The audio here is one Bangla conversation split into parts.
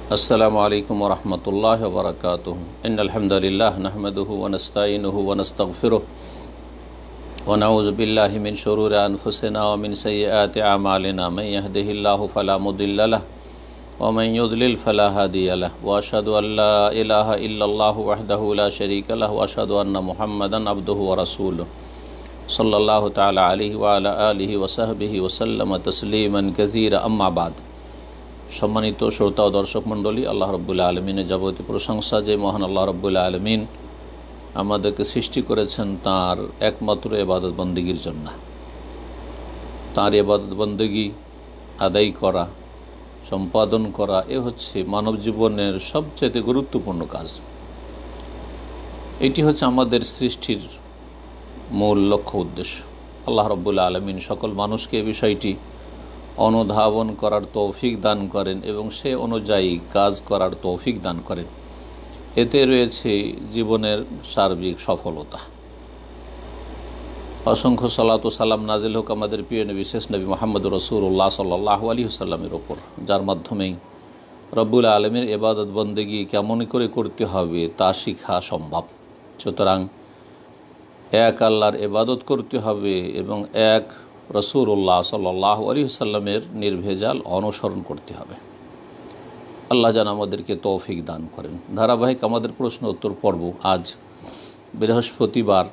अस्सलामु अलैकुम वरहमतुल्लाहि वबरकातुहू। इन्नल हम्दुलिल्लाह नहमदुहु व नस्तईनुहु व नस्तगफिरुह व नऊज़ु बिल्लाहि मिन शुरूरि अनफुसिना व मिन सय्यिआति अमालिना मन यहदिहिल्लाहु फला मुदिल्ल लहु व मन युद्लिल फला हादिय लहु व अशहदु अल्ला इलाहा इल्लल्लाहु वहदहु ला शरीका लहु व अशहदु अन्ना मुहम्मदन अब्दुहु व रसूलुहु सल्लल्लाहु तआला अलैहि व अला आलिहि व सहबिहि व सल्लम तस्लीमन कसीरा। अम्मा बाद। सम्मानित श्रोता ও দর্শক মণ্ডলী, আল্লাহ রাব্বুল আলামিনের যাবতীয় প্রশংসা যে মহান আল্লাহ রাব্বুল আলামিন আমাদেরকে সৃষ্টি করেছেন তার একমাত্র ইবাদত বন্দেগীর জন্য। তার ইবাদত বন্দেগী আদায় করা, সম্পাদন করা এ হচ্ছে মানব জীবনের সবচেয়ে গুরুত্বপূর্ণ কাজ। এটি হচ্ছে আমাদের সৃষ্টির মূল লক্ষ্য উদ্দেশ্য। আল্লাহ রাব্বুল আলামিন সকল মানুষকে এই বিষয়টি অনুধাবন করার তৌফিক দান করেন এবং সে অনুযায়ী কাজ করার তৌফিক দান করেন। এতে রয়েছে জীবনের সার্বিক সফলতা। অসংখ্য সালাত ও সালাম নাজিল হোক আমাদের প্রিয় নবী শেষ নবী মুহাম্মদুর রাসূলুল্লাহ সাল্লাল্লাহু আলাইহি ওয়াসাল্লামের ওপর, যার মাধ্যমেই রব্বুল আলামিনের ইবাদত বন্দেগী কেমন করে করতে হবে তা শিখা সম্ভব। সুতরাং এক আল্লাহর ইবাদত করতে হবে এবং এক রাসূলুল্লাহ সাল্লাল্লাহু আলাইহি ওয়াসাল্লামের নির্ভেজাল অনুসরণ করতে হবে। আল্লাহ যেন আমাদেরকে তৌফিক দান করেন। ধারাবাহিক আমাদের প্রশ্ন উত্তর পর্ব আজ বৃহস্পতিবার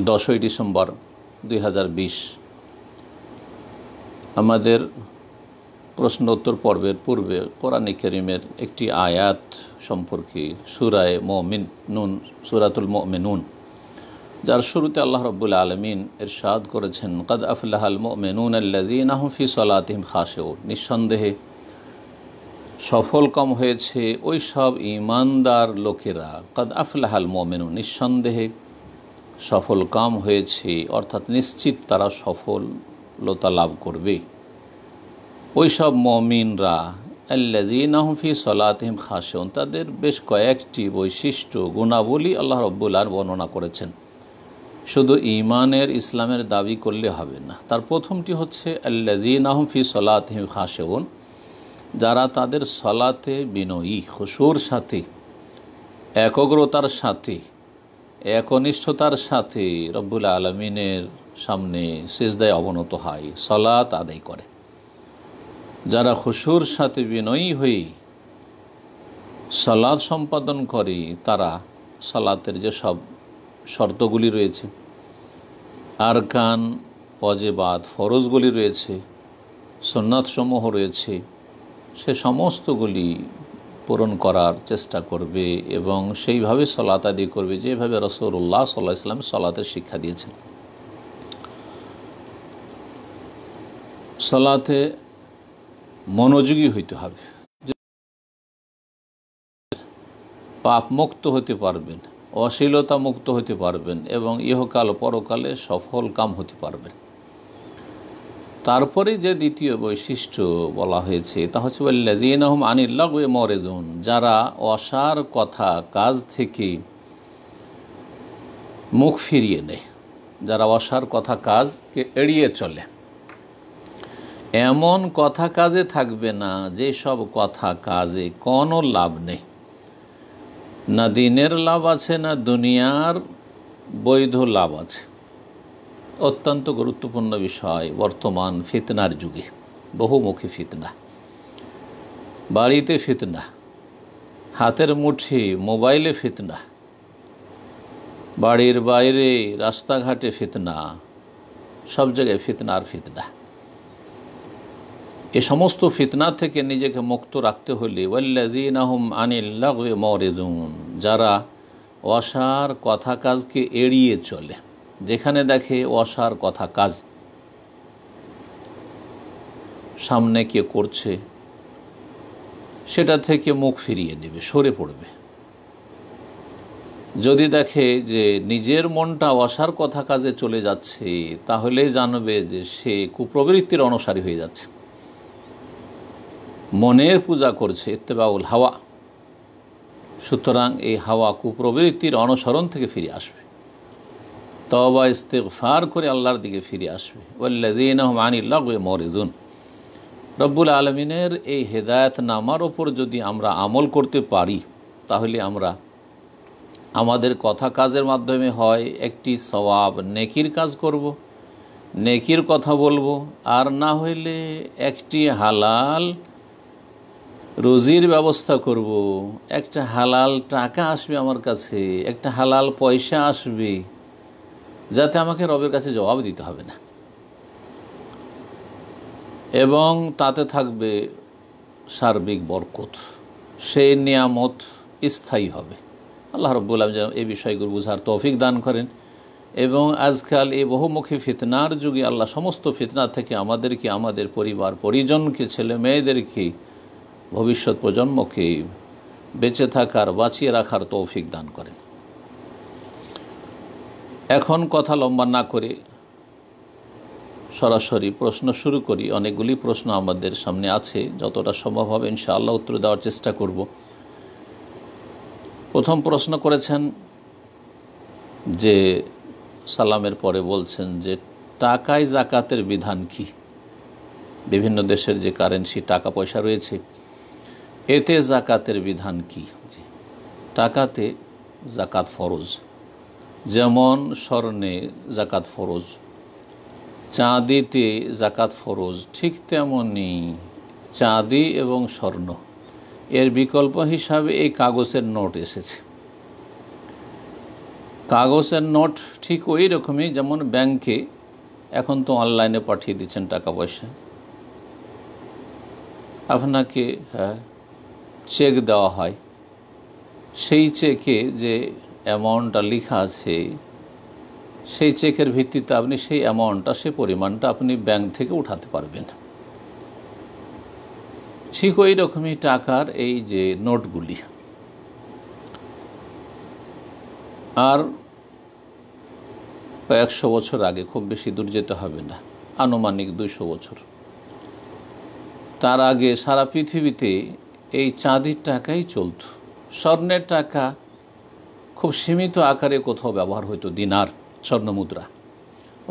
10 ডিসেম্বর 2020। আমাদের প্রশ্ন উত্তর পর্বের পূর্বে কোরআনে কারীমের একটি আয়াত সম্পর্কে সূরাতুল মুমিনুন, যার শুরুতে আল্লাহ রাব্বুল আলামিন ইরশাদ করেছেন, কাদ আফলাহাল মুমিনুনা আল্লাযীনা হুম ফি সালাতিহিম খাশিউন। নিঃসন্দেহে সফল কাম হয়েছে ওই সব ঈমানদার লোকেরা। কাদ আফলাহাল মুমিনুন, নিঃসন্দেহে সফল কাম হয়েছে, অর্থাৎ নিশ্চিত তারা সফলতা লাভ করবে ওই সব মুমিনরা। আল্লাযীনা হুম ফি সালাতিহিম খাশিউন, তাদের বেশ কয়েকটি বৈশিষ্ট্য গুণাবলী আল্লাহ রাব্বুল আলামিন বর্ণনা করেছেন। শুধু ঈমানের ইসলামের দাবি করলে হবে না। তার প্রথমটি হচ্ছে আল্লাযীনা হুম ফি সালাতিহিম খাশিউন, যারা তাদের সালাতে বিনয়ী, খুশুর সাথে, একগ্রতার সাথে, একনিষ্ঠতার সাথে রব্বুল আলামিনের সামনে সিজদায় অবনত হয়, সালাত আদায় করে। যারা খুশুর সাথে বিনয়ী হয়ে সালাত সম্পাদন করে, তারা সালাতের যে সব শর্তগুলি রয়েছে, আরকান, ওয়াজিবাত, ফরজগুলি রয়েছে, সুন্নাতসমূহ রয়েছে, সে সমস্তগুলি পূরণ করার চেষ্টা করবে এবং সেইভাবে সালাত আদায় করবে যেভাবে রাসূলুল্লাহ সাল্লাল্লাহু আলাইহি ওয়াসাল্লাম সালাতের শিক্ষা দিয়েছেন। সালাতে মনোযোগী হইতে হবে, পাপ মুক্ত হতে পারবেন, অশ্লীলতা মুক্ত হতে পারবেন এবং ইহকাল পরকালে সফল কাম হতে পারবেন। তারপরে যে দ্বিতীয় বৈশিষ্ট্য বলা হয়েছে তা হচ্ছে আল্লাযীনা হুম আনিল লাগওয়ি মুরিদুন, যারা অসার কথা কাজ থেকে মুখ ফিরিয়ে নেয়, যারা অসার কথা কাজকে এড়িয়ে চলে। এমন কথা কাজে থাকবে না যে সব কথা কাজে কোনো লাভ নেই, না দিনের লাভ আছে না দুনিয়ার বৈধ লাভ আছে। অত্যন্ত গুরুত্বপূর্ণ বিষয়। বর্তমান ফিতনার যুগে বহুমুখী ফিতনা, বাড়িতে ফিতনা, হাতের মুঠি মোবাইলে ফিতনা, বাড়ির বাইরে রাস্তাঘাটে ফিতনা, সব জায়গায় ফিতনা আর ফিতনা। এ সমস্ত ফিতনা থেকে নিজেকে মুক্ত রাখতে হলে ওয়াল্লাযীনা হুম আনিল লাগওয়ি মুরিদুন, যারা অসার কথা কাজকে এড়িয়ে চলে, যেখানে দেখে অসার কথা কাজ সামনে কে করছে সেটা থেকে মুখ ফিরিয়ে নেবে, সরে পড়বে। যদি দেখে যে নিজের মনটা অসার কথা কাজে চলে যাচ্ছে, তাহলে জানবে যে সে কুপ্রবৃত্তির অনুসারী হয়ে যাচ্ছে, মনের পূজা করছে, ইত্তেবাউল হাওয়া। সুতরাং এই হাওয়া কুপ্রবৃত্তির অনুসরণ থেকে ফিরে আসবে। তওবা ইস্তিগফার করে আল্লাহর দিকে ফিরে আসবে। ওয়াল্লাযীনা হুম আনিল লাগwi মুরিদুন। রব্বুল আলমিনের এই হেদায়েত নামার ওপর যদি আমরা আমল করতে পারি, তাহলে আমরা আমাদের কথা কাজের মাধ্যমে হয় একটি সওয়াব নেকির কাজ করব, নেকির কথা বলবো, আর না হইলে একটি হালাল রুজির ব্যবস্থা করব, একটা হালাল টাকা আসবে আমার কাছে, একটা হালাল পয়সা আসবে, যাতে আমাকে রবের কাছে জবাব দিতে হবে না, এবং তাতে থাকবে সার্বিক বরকত, সেই নিয়ামত স্থায়ী হবে। আল্লাহ রাব্বুল আলামিন এই বিষয়গুলো বুঝার তৌফিক দান করেন, এবং আজকাল এই বহুমুখী ফিতনার যুগে আল্লাহ সমস্ত ফিতনা থেকে আমাদেরকে, আমাদের পরিবার পরিজনকে, ছেলে মেয়েদেরকে, ভবিষ্যৎ প্রজন্মকে বেঁচে থাকার, বাঁচিয়ে রাখার তৌফিক দান করেন। এখন কথা লম্বা না করে সরাসরি প্রশ্ন শুরু করি। অনেকগুলি প্রশ্ন আমাদের সামনে আছে, যতটা সম্ভব হবে ইনশাআল্লাহ উত্তর দেওয়ার চেষ্টা করব। প্রথম প্রশ্ন করেছেন যে সালামের পরে বলছেন যে টাকায় জাকাতের বিধান কি? বিভিন্ন দেশের যে কারেন্সি টাকা পয়সা রয়েছে, এতে জাকাতের বিধান কি? টাকাতে জাকাত ফরজ, যেমন স্বর্ণে জাকাত ফরজ, চাঁদিতে জাকাত ফরজ, ঠিক তেমনি চাঁদি এবং স্বর্ণ এর বিকল্প হিসাবে এই কাগজের নোট এসেছে। কাগজের নোট ঠিক ওই রকমই, যেমন ব্যাংকে এখন তো অনলাইনে পাঠিয়ে দিচ্ছেন টাকা পয়সা, আপনাকে চেক দেওয়া হয়, সেই চেকে যে অ্যামাউন্টটা লেখা আছে, সেই চেকের ভিত্তিতে আপনি সেই অ্যামাউন্টটা, সেই পরিমাণটা আপনি ব্যাংক থেকে উঠাতে পারবেন। ঠিক ওই রকমই টাকার এই যে নোটগুলি। আর 100 বছর আগে, খুব বেশি দূর যেতে হবে না, আনুমানিক 200 বছর, তার আগে সারা পৃথিবীতে এই চাঁদির টাকাই চলত। স্বর্ণের টাকা খুব সীমিত আকারে কোথাও ব্যবহার হতো, দিনার, স্বর্ণ মুদ্রা।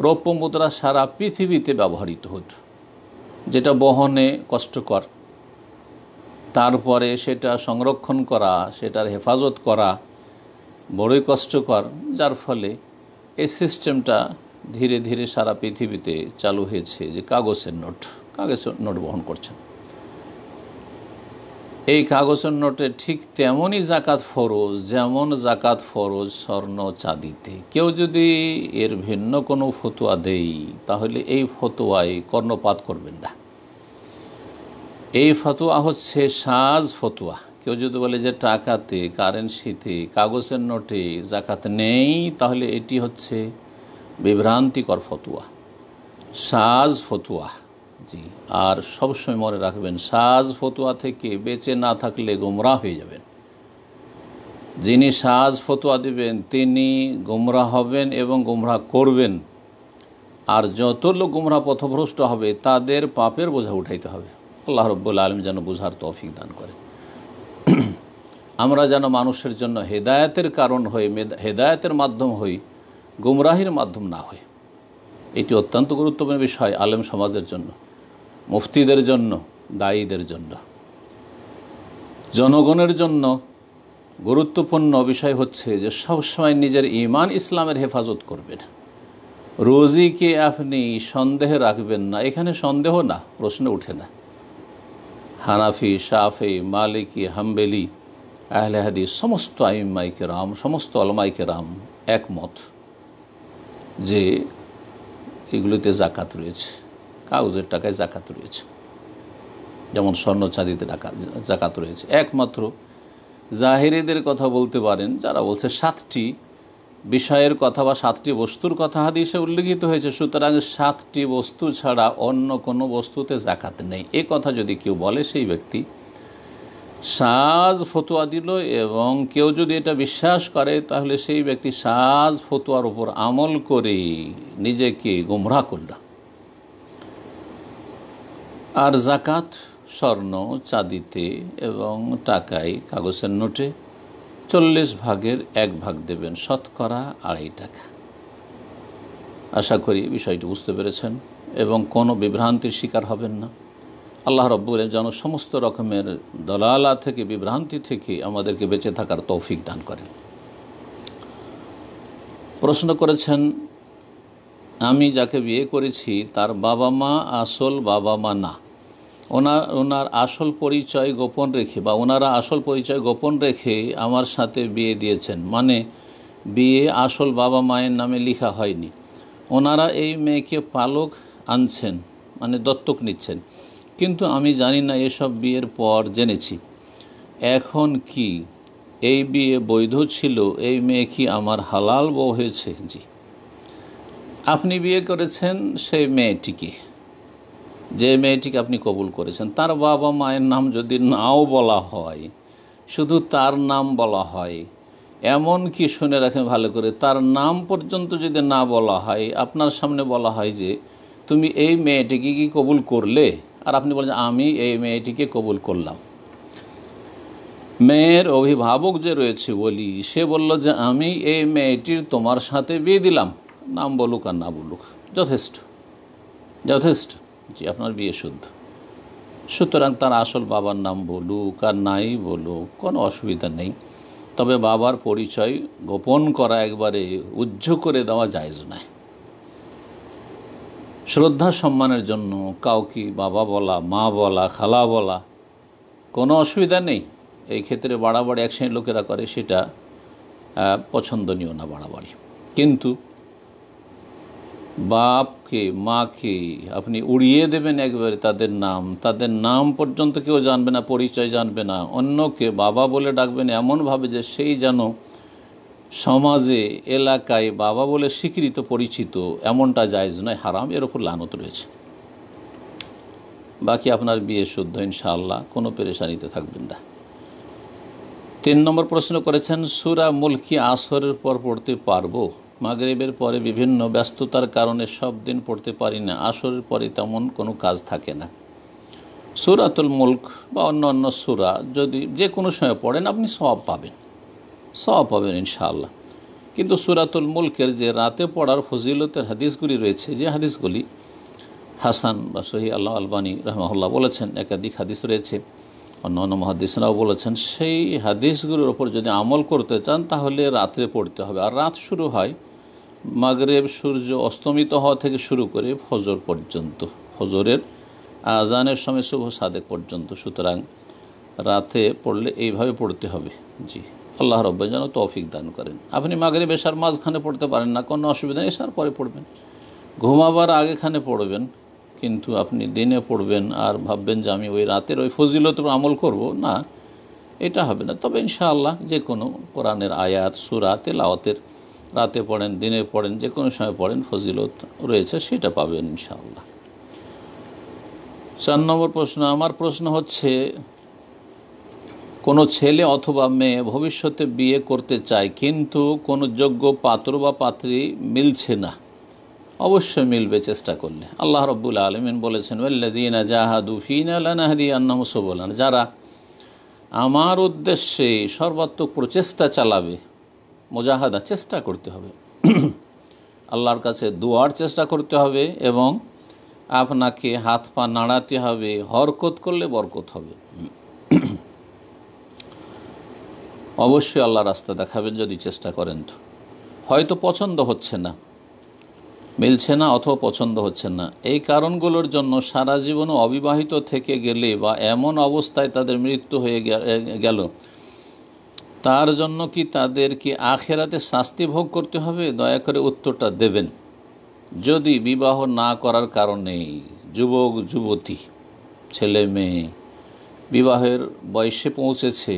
রৌপ্য মুদ্রা সারা পৃথিবীতে ব্যবহৃত হতো, যেটা বহনে কষ্টকর, তারপরে সেটা সংরক্ষণ করা, সেটার হেফাজত করা বড়ই কষ্টকর, যার ফলে এই সিস্টেমটা ধীরে ধীরে সারা পৃথিবীতে চালু হয়েছে যে কাগজের নোট বহন করছেন। এই কাগজের নোটে ঠিক তেমনই জাকাত ফরজ, যেমন জাকাত ফরজ স্বর্ণ চাঁদিতে। কেউ যদি এর ভিন্ন কোনো ফতোয়া দেই, তাহলে এই ফতোয়ায় কর্ণপাত করবেন না। এই ফতোয়া হচ্ছে সাজ ফতোয়া। কেউ যদি বলে যে টাকাতে, কারেন্সিতে, কাগজের নোটে জাকাত নেই, তাহলে এটি হচ্ছে বিভ্রান্তিকর ফতোয়া, সাজ ফতোয়া। জি, আর সবসময় মনে রাখবেন, সাজ ফতোয়া থেকে বেঁচে না থাকলে গোমরাহ হয়ে যাবেন। যিনি সাজ ফতোয়া দিবেন তিনি গোমরাহ হবেন এবং গোমরাহ করবেন, আর যত লোক গোমরাহ পথভ্রষ্ট হবে তাদের পাপের বোঝা উঠাইতে হবে। আল্লাহ রাব্বুল আলামিন যেন বুঝার তৌফিক দান করেন। আমরা যেন মানুষের জন্য হেদায়েতের কারণ হই, হেদায়েতের মাধ্যম হই, গুমরাহির মাধ্যম না হই। এটি অত্যন্ত গুরুত্বপূর্ণ বিষয় আলেম সমাজের জন্য, মুফতিদের জন্য, দায়ীদের জন্য, জনগণের জন্য। গুরুত্বপূর্ণ বিষয় হচ্ছে যে সবসময় নিজের ঈমান ইসলামের হেফাজত করবেন। রোজিকে আপনি সন্দেহে রাখবেন না, এখানে সন্দেহ না, প্রশ্ন ওঠে না। হানাফি, শাফি, মালিকি, হাম্বেলি, আহলে হাদিস সমস্ত আইম্মাই কেরাম, সমস্ত ওলামাই কেরাম একমত যে এগুলিতে জাকাত রয়েছে, কাগজের টাকায় জাকাত রয়েছে, যেমন স্বর্ণ চাঁদিতে জাকাত রয়েছে। একমাত্র জাহেরিদের কথা বলতে পারেন, যারা বলছে 7টি বিষয়ের কথা বা 7টি বস্তুর কথা হাদিসে উল্লেখিত হয়েছে, সুতরাং 7টি বস্তু ছাড়া অন্য কোনো বস্তুতে জাকাত নেই। এ কথা যদি কেউ বলে, সেই ব্যক্তি সাজ ফতোয়া দিল, এবং কেউ যদি এটা বিশ্বাস করে, তাহলে সেই ব্যক্তি সাজ ফতোয়ার উপর আমল করে নিজেকে গোমরাহ করল। আর জাকাত স্বর্ণ চাঁদিতে এবং টাকায়, কাগজের নোটে 40 ভাগের 1 ভাগ দেবেন, শতকরা 2.5 টাকা। আশা করি বিষয়টি বুঝতে পেরেছেন এবং কোনো বিভ্রান্তির শিকার হবেন না। আল্লাহ রাব্বুল আলামিন যেন সমস্ত রকমের দলালা থেকে, বিভ্রান্তি থেকে আমাদেরকে বেঁচে থাকার তৌফিক দান করেন। প্রশ্ন করেছেন, আমি যাকে বিয়ে করেছি তার বাবা মা আসল বাবা মা না, ওনার আসল পরিচয় গোপন রেখে বা ওনারা আসল পরিচয় গোপন রেখে আমার সাথে বিয়ে দিয়েছেন, মানে বিয়ে আসল বাবা মায়ের নামে লেখা হয়নি। ওনারা এই মেয়েকে পালক আনছেন, মানে দত্তক নিচ্ছেন, কিন্তু আমি জানি না, এসব বিয়ের পর জেনেছি। এখন কি এই বিয়ে বৈধ ছিল? এই মেয়ে কি আমার হালাল বউ হয়েছে? জি, আপনি বিয়ে করেছেন সেই মেয়েটিকে, যে মেয়েটিকে আপনি কবুল করেছেন, তার বাবা মায়ের নাম যদি নাও বলা হয়, শুধু তার নাম বলা হয়, এমন কি শুনে রাখেন ভালো করে, তার নাম পর্যন্ত যদি না বলা হয়, আপনার সামনে বলা হয় যে তুমি এই মেয়েটিকে কি কবুল করলে, আর আপনি বলেন আমি এই মেয়েটিকে কবুল করলাম। মেয়ের অভিভাবক যে রয়েছে বলি, সে বলল যে আমি এই মেয়েটির তোমার সাথে বিয়ে দিলাম, নাম বলুক আর না বলুক, যথেষ্ট যথেষ্ট। জি, আপনার বিয়ে শুদ্ধ। সুতরাং তার আসল বাবার নাম বলুক আর নাই বলুক, কোনো অসুবিধা নেই। তবে বাবার পরিচয় গোপন করা, একবারে উজ্জ করে দেওয়া জায়েজ নয়। শ্রদ্ধা সম্মানের জন্য কাউকে বাবা বলা, মা বলা, খালা বলা কোনো অসুবিধা নেই। এই ক্ষেত্রে বাড়াবাড়ি এক শ্রেণীর লোকেরা করে, সেটা পছন্দনীয় না বাড়াবাড়ি। কিন্তু বাপকে মাকে আপনি উড়িয়ে দেবেন একবারে, তাদের নাম পর্যন্ত কেউ জানবে না, পরিচয় জানবে না, অন্যকে বাবা বলে ডাকবেন এমনভাবে যে সেই যেন সমাজে, এলাকায় বাবা বলে স্বীকৃত, পরিচিত, এমনটা জায়েজ নয়, হারাম, এর ওপর লানত রয়েছে। বাকি আপনার বিয়ে শুদ্ধ ইনশাআল্লাহ, কোনো পেরেশানিতে থাকবেন না। 3 নম্বর প্রশ্ন করেছেন, সূরা মুলক কি আসরের পর পড়তে পারবো? মাগরিবের পরে বিভিন্ন ব্যস্ততার কারণে সব দিন পড়তে পারি না, আসরের পরে তেমন কোনো কাজ থাকে না। সূরাতুল মুলক বা অন্য সূরা যদি যে কোনো সময় পড়েন আপনি সওয়াব পাবেন ইনশাআল্লাহ। কিন্তু সূরাতুল মুলকের যে রাতে পড়ার ফজিলতের হাদিসগুলি রয়েছে, যে হাদিসগুলি হাসান বা সহিহ আল্লাহ আলবানী রাহমাহুল্লাহ বলেছেন, একাধিক হাদিস রয়েছে, অন্য মুহাদ্দিসরাও বলেছেন, সেই হাদিসগুলোর ওপর যদি আমল করতে চান তাহলে রাত্রে পড়তে হবে। আর রাত শুরু হয় মাগরিব সূর্য অস্তমিত হওয়া থেকে শুরু করে ফজর পর্যন্ত, ফজরের আজানের সময় শুভ সাদেক পর্যন্ত। সুতরাং রাতে পড়লে এইভাবে পড়তে হবে। জি, আল্লাহ রাব্বুল যেন তৌফিক দান করেন। আপনি মাগরিব এশার মাঝখানে পড়তে পারেন না, কোনো অসুবিধা নেই, এশার পরে পড়বেন, ঘুমাবার আগেখানে পড়বেন। কিন্তু আপনি দিনে পড়বেন আর ভাববেন যে আমি ওই রাতের ওই ফজিলতের আমল করব না, এটা হবে না। তবে ইনশাআল্লাহ যে কোনো কোরআনের আয়াত, সূরা তেলাওয়াতের রাতে পড়েন, দিনে পড়েন, যে কোনো সময় পড়েন, ফজিলত রয়েছে, সেটা পাবেন ইনশাআল্লাহ। 4 নম্বর প্রশ্ন, আমার প্রশ্ন হচ্ছে, কোনো ছেলে অথবা মেয়ে ভবিষ্যতে বিয়ে করতে চায় কিন্তু কোনো যোগ্য পাত্র বা পাত্রী মিলছে না। অবশ্যই মিলবে চেষ্টা করলে। আল্লাহ রাব্বুল আলামিন বলেছেন, ওয়াল্লাযীনা জাহাদু ফীনা লানাহদিয়ান্নাহুম সুবুলানা, যারা আমার উদ্দেশ্যে সর্বাত্মক প্রচেষ্টা চালাবে, মুজাহাদা, চেষ্টা করতে হবে, আল্লাহর কাছে দুয়ার চেষ্টা করতে হবে, এবং আপনাকে হাত পা নাড়াতে হবে, হরকত করলে বরকত হবে। অবশ্যই আল্লাহ রাস্তা দেখাবেন যদি চেষ্টা করেন। তো হয়তো পছন্দ হচ্ছে না, মিলছে না, অথবা পছন্দ হচ্ছে না, এই কারণগুলোর জন্য সারা জীবনও অবিবাহিত থেকে গেলে বা এমন অবস্থায় তাদের মৃত্যু হয়ে গেল, তার জন্য কি তাদেরকে আখেরাতে শাস্তি ভোগ করতে হবে? দয়া করে উত্তরটা দেবেন। যদি বিবাহ না করার কারণে যুবক যুবতী, ছেলে মেয়ে বিবাহের বয়সে পৌঁছেছে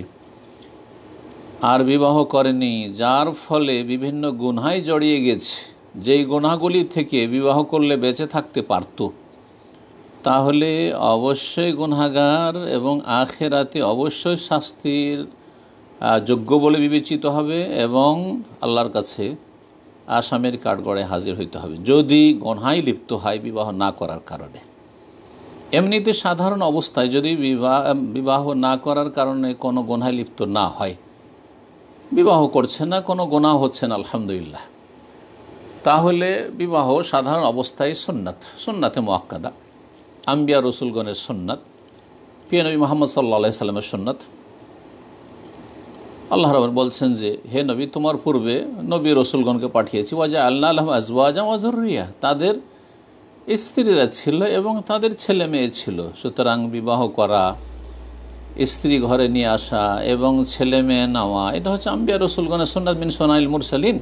আর বিবাহ করেনি, যার ফলে বিভিন্ন গুনাহে জড়িয়ে গেছে, যেই গুনাহগুলি থেকে বিবাহ করলে বেঁচে থাকতে পারত, তাহলে অবশ্যই গুনাহগার এবং আখেরাতে অবশ্যই শাস্তির যোগ্য বলে বিবেচিত হবে এবং আল্লাহর কাছে আসামের কাঠগড়ে হাজির হইতে হবে, যদি গুনাহে লিপ্ত হয় বিবাহ না করার কারণে। এমনিতে সাধারণ অবস্থায় যদি বিবাহ না করার কারণে কোনো গুনাহে লিপ্ত না হয়, বিবাহ করছে না, কোনো গুনাহ হচ্ছে না, আলহামদুলিল্লাহ, তাহলে বিবাহ সাধারণ অবস্থায় সুন্নাতে মুআক্কাদা, আম্বিয়া রসুলগণের সুন্নাত, প্রিয় নবী মুহাম্মদ সাল্লাল্লাহু আলাইহি সাল্লামের সুন্নাত। আল্লাহ রাব্বুল বলছেন যে হে নবী, তোমার পূর্বে নবী রসুলগণকে পাঠিয়েছি, ওয়াজআলনা লাহুম আজওয়াজান ওয়া যুররিয়া, তাদের স্ত্রীরা ছিল এবং তাদের ছেলে মেয়ে ছিল। সুতরাং বিবাহ করা, স্ত্রী ঘরে নিয়ে আসা এবং ছেলে মেয়ে নেওয়া, এটা হচ্ছে আম্বিয়া রসুলগণের সুন্নাত মিন সুনানিল মুরসালিন,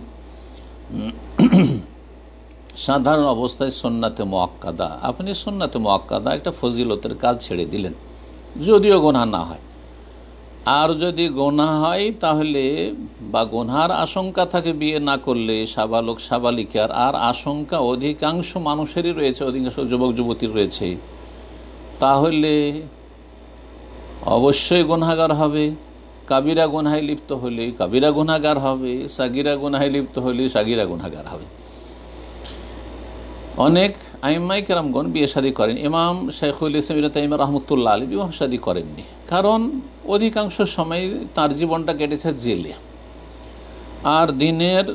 সাধারণ অবস্থায় সুন্নাতে মুআক্কাদা। আপনি সুন্নাতে মুআক্কাদা একটা ফজিলতের কাজ ছেড়ে দিলেন, যদিও গুনাহ না হয়। আর যদি গুনাহ হয় তাহলে, বা গুনার আশঙ্কা থাকে বিয়ে না করলে সাবালক সাবালিকার, আর আশঙ্কা অধিকাংশ মানুষেরই রয়েছে, অধিকাংশ যুবক যুবতীর রয়েছে, তাহলে অবশ্যই গুনাহগার হবে। কাবিরা গুনাহে লিপ্ত হলে কাবিরা গুনাহগার হবে, সাগিরা গুনাহে লিপ্ত হলে সাগিরা গুনাহগার হবে। অনেক আইম্মাই কেরামগণ বিয়ে শাদী করেন। ইমাম শাইখুল ইসলাম ইবনে তাইমিয়া রাহমাতুল্লাহ আলাইহি বিবাহ শাদী করেননি, কারণ অধিকাংশ সময় তার জীবনটা কেটেছে জেলে আর দিনের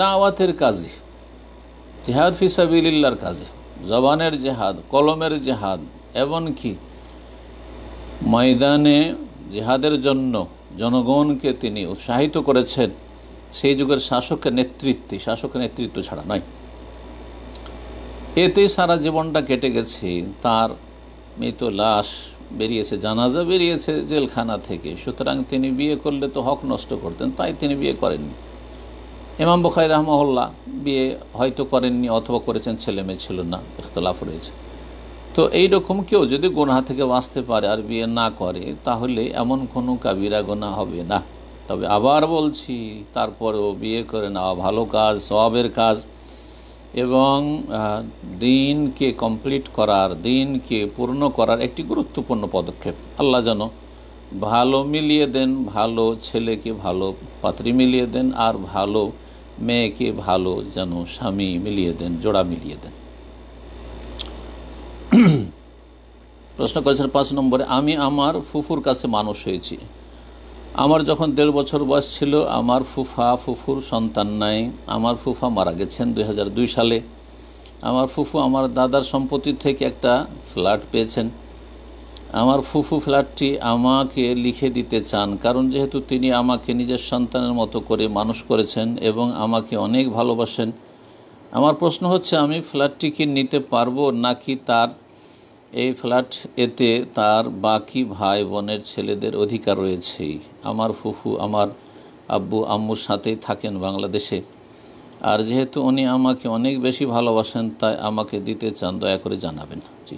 দাওয়াতের কাজে, জিহাদ ফি সাবিলিল্লাহর কাজে, জবানের জিহাদ, কলমের জিহাদ, এমনকি ময়দানে জিহাদের জন্য জনগণকে তিনি উৎসাহিত করেছেন, সেই যুগের শাসকের নেতৃত্ব ছাড়া নয়। এতেই সারা জীবনটা কেটে গেছে। তার মৃত লাশ বেরিয়েছে, জানাজা বেরিয়েছে জেলখানা থেকে। সুতরাং তিনি বিয়ে করলে তো হক নষ্ট করতেন, তাই তিনি বিয়ে করেননি। ইমাম বুখারী রাহমাহুল্লাহ বিয়ে হয়তো করেননি, অথবা করেছেন, ছেলে মেয়ে ছিল না, ইখতিলাফ রয়েছে। তো এইরকম কেউ যদি গুনাহ থেকে বাঁচতে পারে আর বিয়ে না করে, তাহলে এমন কোনো কাবিরা গুনাহ হবে না। তবে আবার বলছি, তারপরেও বিয়ে করে নেওয়া ভালো কাজ, সওয়াবের কাজ, এবং দিনকে কমপ্লিট করার, দিনকে পূর্ণ করার একটি গুরুত্বপূর্ণ পদক্ষেপ। আল্লাহ যেন ভালো মিলিয়ে দেন, ভালো ছেলেকে ভালো পাত্রী মিলিয়ে দেন, আর ভালো মেয়েকে ভালো যেন স্বামী মিলিয়ে দেন, জোড়া মিলিয়ে দেন। প্রশ্ন করেছেন 5 নম্বরে, আমি আমার ফুফুর কাছে মানুষ হয়েছি। আমার যখন 1.5 বছর বয়স ছিল, আমার ফুফুর সন্তান নাই। আমার ফুফা মারা গেছেন 2002 সালে। আমার ফুফু আমার দাদার সম্পত্তি থেকে একটা ফ্ল্যাট পেয়েছেন। আমার ফুফু ফ্ল্যাটটি আমাকে লিখে দিতে চান, কারণ যেহেতু তিনি আমাকে নিজের সন্তানের মতো করে মানুষ করেছেন এবং আমাকে অনেক ভালোবাসেন। আমার প্রশ্ন হচ্ছে, আমি ফ্ল্যাটটি কি নিতে পারবো, নাকি তার এই ফ্ল্যাট এতে তার বাকি ভাই বোনের ছেলেদের অধিকার রয়েছে? আমার ফুফু আমার আব্বু আম্মুর সাথেই থাকেন বাংলাদেশে, আর যেহেতু উনি আমাকে অনেক বেশি ভালোবাসেন, তাই আমাকে দিতে চান, দয়া করে জানাবেন। জি,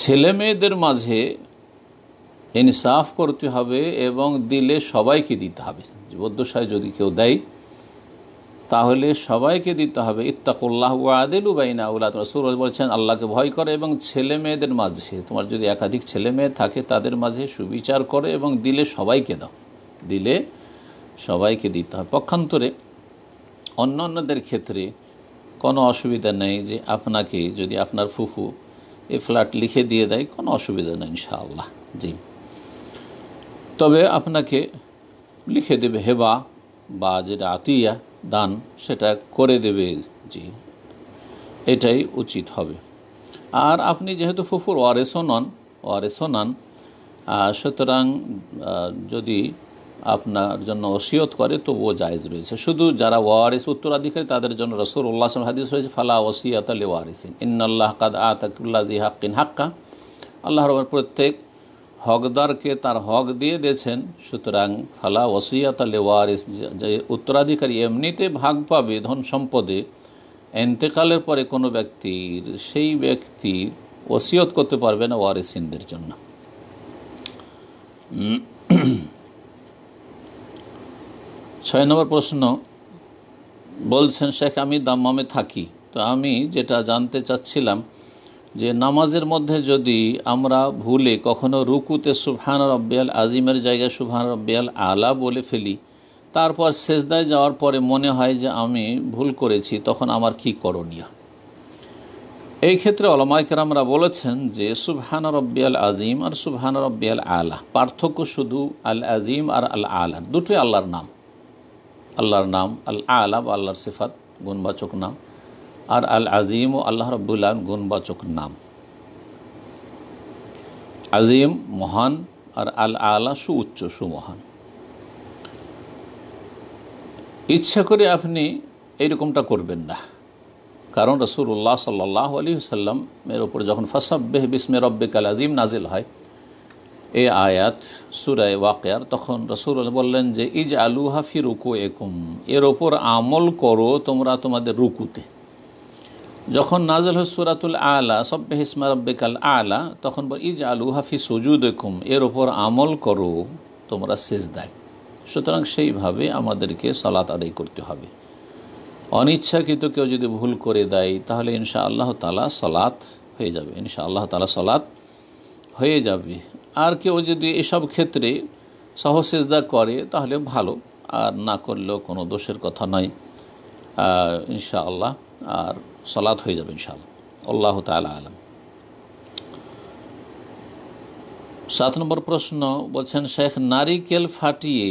ছেলে মেয়েদের মাঝে ইনসাফ করতে হবে এবং দিলে সবাইকে দিতে হবে। জীবদ্দশায় যদি কেউ দেয় তাহলে সবাইকে দিতে হবে। ইত্তাকুল্লাহ ওয়া আদিলু বাইনা আওলাদিকুম, রাসূল বলেছেন আল্লাহকে ভয় করে এবং ছেলে মেয়েদের মাঝে, তোমার যদি একাধিক ছেলে মেয়ে থাকে তাদের মাঝে সুবিচার করে এবং দিলে সবাইকে দাও, দিলে সবাইকে দিতে হবে। পক্ষান্তরে অন্যদের ক্ষেত্রে কোনো অসুবিধা নেই, যে আপনাকে যদি আপনার ফুফু এই ফ্ল্যাট লিখে দিয়ে দেয়, কোনো অসুবিধা নেই ইনশাআল্লাহ। জি, তবে আপনাকে লিখে দেবে হেবা বা যেটা আতিয়া দান, সেটা করে দেবে। জি, এটাই উচিত হবে। আর আপনি যেহেতু ফুফুর ওয়ারেসও নন, সুতরাং যদি আপনার জন্য ওসিয়ত করে তো ও জায়েজ রয়েছে। শুধু যারা ওয়ারিস উত্তরাধিকারী তাদের জন্য রাসূলুল্লাহ সাল্লাল্লাহু আলাইহি ওয়াসাল্লাম হাদিস রয়েছে, ফালা ওসিয়াতা লিওয়ারিসিন ইন্নাল্লাহ কাদ আতা কুল্লা যি হাক্কিন হাক্কা। আল্লাহ রাব্বুল প্রত্যেক হকদারকে তার হক দিয়ে দিয়েছেন। সুতরাং ফালা ওসিয়াতা লিওয়ারিস, যে উত্তরাধিকারী এমনিতে ভাগ পাবে ধন সম্পদে, ইন্তেকালের পরে কোনো ব্যক্তির, সেই ব্যক্তির ওসিয়ত করতে পারবে না ওয়ারিসিনদের জন্য। 6 নম্বর প্রশ্ন বলছেন, শেখ আমি দাম্মামে থাকি, তো আমি যেটা জানতে চাচ্ছিলাম যে নামাজের মধ্যে যদি আমরা ভুলে কখনো রুকুতে সুবহান রাব্বিয়াল আজিমের জায়গায় সুবহান রাব্বিয়াল আলা বলে ফেলি, তারপর সেজদায় যাওয়ার পরে মনে হয় যে আমি ভুল করেছি, তখন আমার কি করণীয়? এই ক্ষেত্রে উলামায়ে কেরামরা বলেছেন যে সুবহান রাব্বিয়াল আজিম আর সুবহান রাব্বিয়াল আলা, পার্থক্য শুধু আল আজিম আর আল আলা, দুটোই আল্লাহর নাম। আল্লাহর নাম আল আলা বা আল্লাহর সিফাত, গুণবাচক নাম, আর আল আজিম ও আল্লাহ রাব্বুল আলামিন গুণবাচক নাম। আজিম মহান, আর আল আলা সুউচ্চ সুমহান। ইচ্ছা করে আপনি এইরকমটা করবেন না, কারণ রাসূলুল্লাহ সাল্লাল্লাহু আলাইহি ওয়াসাল্লামের ওপর যখন ফাসাব্বিহ বিসমি রাব্বিকাল আযীম নাজিল হয় এই আয়াত সূরা ওয়াকিয়ার, তখন রাসূলুল্লাহ বললেন যে ইজআলুহা ফি রুকুইকুম, এর ওপর আমল করো তোমরা তোমাদের রুকুতে। যখন নাজিল হয় সূরাতুল আলা সাব্বিহ ইসমা রাব্বিকাল আলা, তখন বল ইজআলুহা ফি সুজুদিকুম, এর ওপর আমল করো তোমরা সিজদায়। সুতরাং সেইভাবে আমাদেরকে সালাত আদায় করতে হবে। অনিচ্ছাকৃত কেউ যদি ভুল করে দেয় তাহলে ইনশাআল্লাহ তাআলা সালাত হয়ে যাবে, ইনশাআল্লাহ তাআলা সালাত হয়ে যাবে। আর কেউ যদি এসব ক্ষেত্রে সাহসিজদা করে তাহলে ভালো, আর না করলেও কোনো দোষের কথা নাই ইনশাআল্লাহ, আর সালাত হয়ে যাবে ইনশাআল্লাহ। আল্লাহু তাআলা আলাম। 7 নম্বর প্রশ্ন বলছেন, শেখ নারিকেল ফাটিয়ে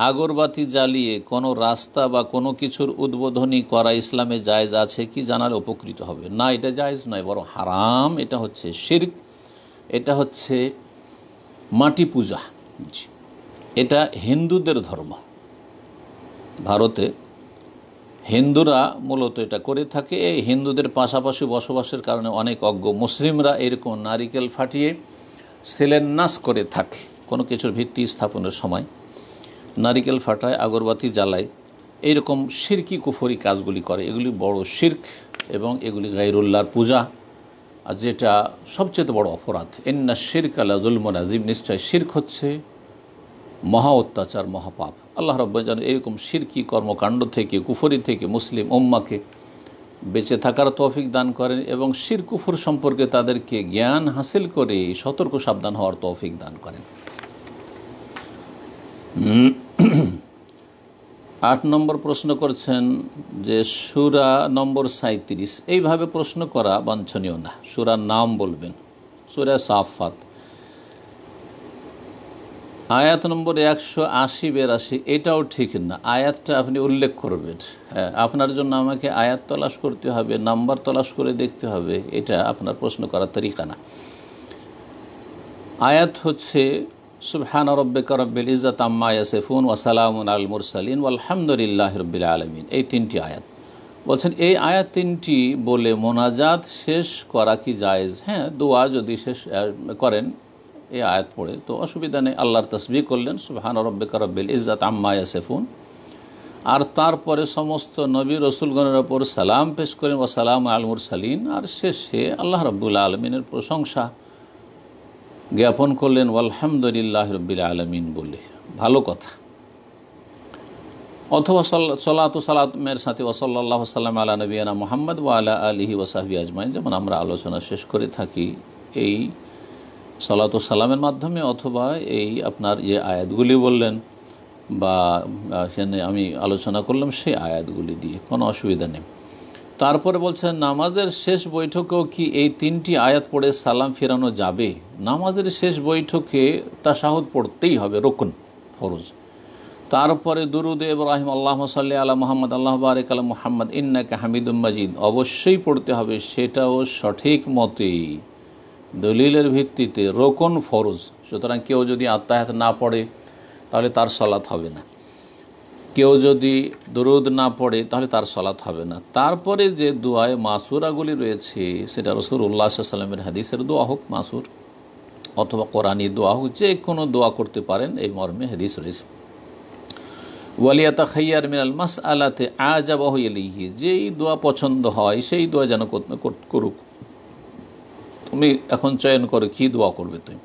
আগরবাতি জ্বালিয়ে কোনো রাস্তা বা কোনো কিছুর উদ্বোধনী করা ইসলামে জায়েজ আছে কি? জানালে উপকৃত হবে। না, এটা জায়েজ নয়, বরং হারাম। এটা হচ্ছে শিরক, এটা হচ্ছে মাটি পূজা। এটা হিন্দুদের ধর্ম। ভারতে হিন্দুরা মূলত এটা করে থাকে। এই হিন্দুদের পাশাপাশি বসবাসের কারণে অনেক অজ্ঞ মুসলিমরা এরকম নারিকেল ফাটিয়ে শিলান্যাস করে থাকে। কোনো কিছুর ভিত্তি স্থাপনের সময় নারিকেল ফাটায়, আগরবাতি জ্বালায়, এইরকম শিরকি কুফরি কাজগুলি করে। এগুলি বড় শিরক এবং এগুলি গায়রুল্লাহর পূজা, আর যেটা সবচেয়ে বড় অপরাধ। ইন্না শিরকা লাযুলমুন আযীম, নিশ্চয় শিরক হচ্ছে মহা অত্যাচার, মহাপাপ। আল্লাহ রাব্বুল আলামিন এরকম শিরকি কর্মকাণ্ড থেকে, কুফরি থেকে মুসলিম উম্মাহকে বেঁচে থাকার তৌফিক দান করেন এবং শিরক কুফর সম্পর্কে তাদেরকে জ্ঞান হাসিল করে সতর্ক সাবধান হওয়ার তৌফিক দান করেন। 8 নম্বর প্রশ্ন করছেন যে সূরা নম্বর 37, এইভাবে প্রশ্ন করা বাঞ্ছনীয় না। সূরার নাম বলবেন, সূরা সাফাত আয়াত নম্বর 180-82, এটাও ঠিক না। আয়াতটা আপনি উল্লেখ করবেন। হ্যাঁ, আপনার জন্য আমাকে আয়াত তলাশ করতে হবে, নাম্বার তলাশ করে দেখতে হবে, এটা আপনার প্রশ্ন করার তরিকা না। আয়াত হচ্ছে সুবহান রাব্বিকা রাব্বিল ইজ্জাতি আম্মা ইয়াসিফুন ওয়া সালামুন আলাল মুরসালিন ওয়ালহামদুলিল্লাহি রাব্বিল আলামিন, এই 3টি আয়াত। বলছেন এই আয়াত 3টি বলে মোনাজাত শেষ করা কি জায়েজ? হ্যাঁ, দোয়া যদি শেষ করেন এই আয়াত পড়ে তো অসুবিধা নেই। আল্লাহর তাসবিহ করলেন সুবহান রাব্বিকা রাব্বিল ইজ্জাতি আম্মা ইয়াসিফুন, আর তারপরে সমস্ত নবী রসুলগণের ওপর সালাম পেশ করেন ওয়া সালামুন আলাল মুরসালিন, আর শেষে আল্লাহ রাব্বুল আলামিনের প্রশংসা জ্ঞাপন করলেন আলহামদুলিল্লাহি রাব্বিল আলামিন বলে। ভালো কথা। অথবা সালামের সাথে ওয়া সাল্লাল্লাহু সাল্লাম আলা নবিয়ানা মুহাম্মদ ওয়া আলা আলিহি ওয়া সাহবিহি আজমাইন, যেমন আমরা আলোচনা শেষ করে থাকি এই সালাতু সালামের মাধ্যমে, অথবা এই আপনার যে আয়াতগুলি বললেন বা সেখানে আমি আলোচনা করলাম সেই আয়াতগুলি দিয়ে, কোনো অসুবিধা নেই। তারপরে বলছেন নামাজের শেষ বৈঠকেও কি এই 3টি আয়াত পড়ে সালাম ফেরানো যাবে? নামাজের শেষ বৈঠকে তাশাহুদ পড়তেই হবে, রুকন, ফরজ। তারপরে দুরুদে ইব্রাহিম আল্লাহুম্মা সাল্লি আলা মুহাম্মদ আল্লাহু বারিক আলা মুহাম্মদ ইন্নাকা হামিদুম মাজিদ অবশ্যই পড়তে হবে, সেটাও সঠিক মতে দলিলের ভিত্তিতে রুকন, ফরজ। সুতরাং কেউ যদি আত্তাহিয়াত না পড়ে তাহলে তার সালাত হবে না, কেউ যদি দুরুদ না পড়ে তাহলে তার সালাত হবে না। তারপরে যে দোয়ায় মাসুরাগুলি রয়েছে সেটা রাসূলুল্লাহ সাল্লাল্লাহু আলাইহি ওয়াসাল্লামের হাদিসের দোয়া হোক মাসুর, অথবা কোরআনী দোয়া হোক, যে কোনো দোয়া করতে পারেন, এই মর্মে হাদিস রয়েছে। ওয়ালিয়াতাখাইয়ার মিনাল মাসআলাতি আজাবাহু ইলাইহি, যেই দোয়া পছন্দ হয় সেই দোয়া যেন করুক। তুমি এখন চয়ন করো কী দোয়া করবে তুমি।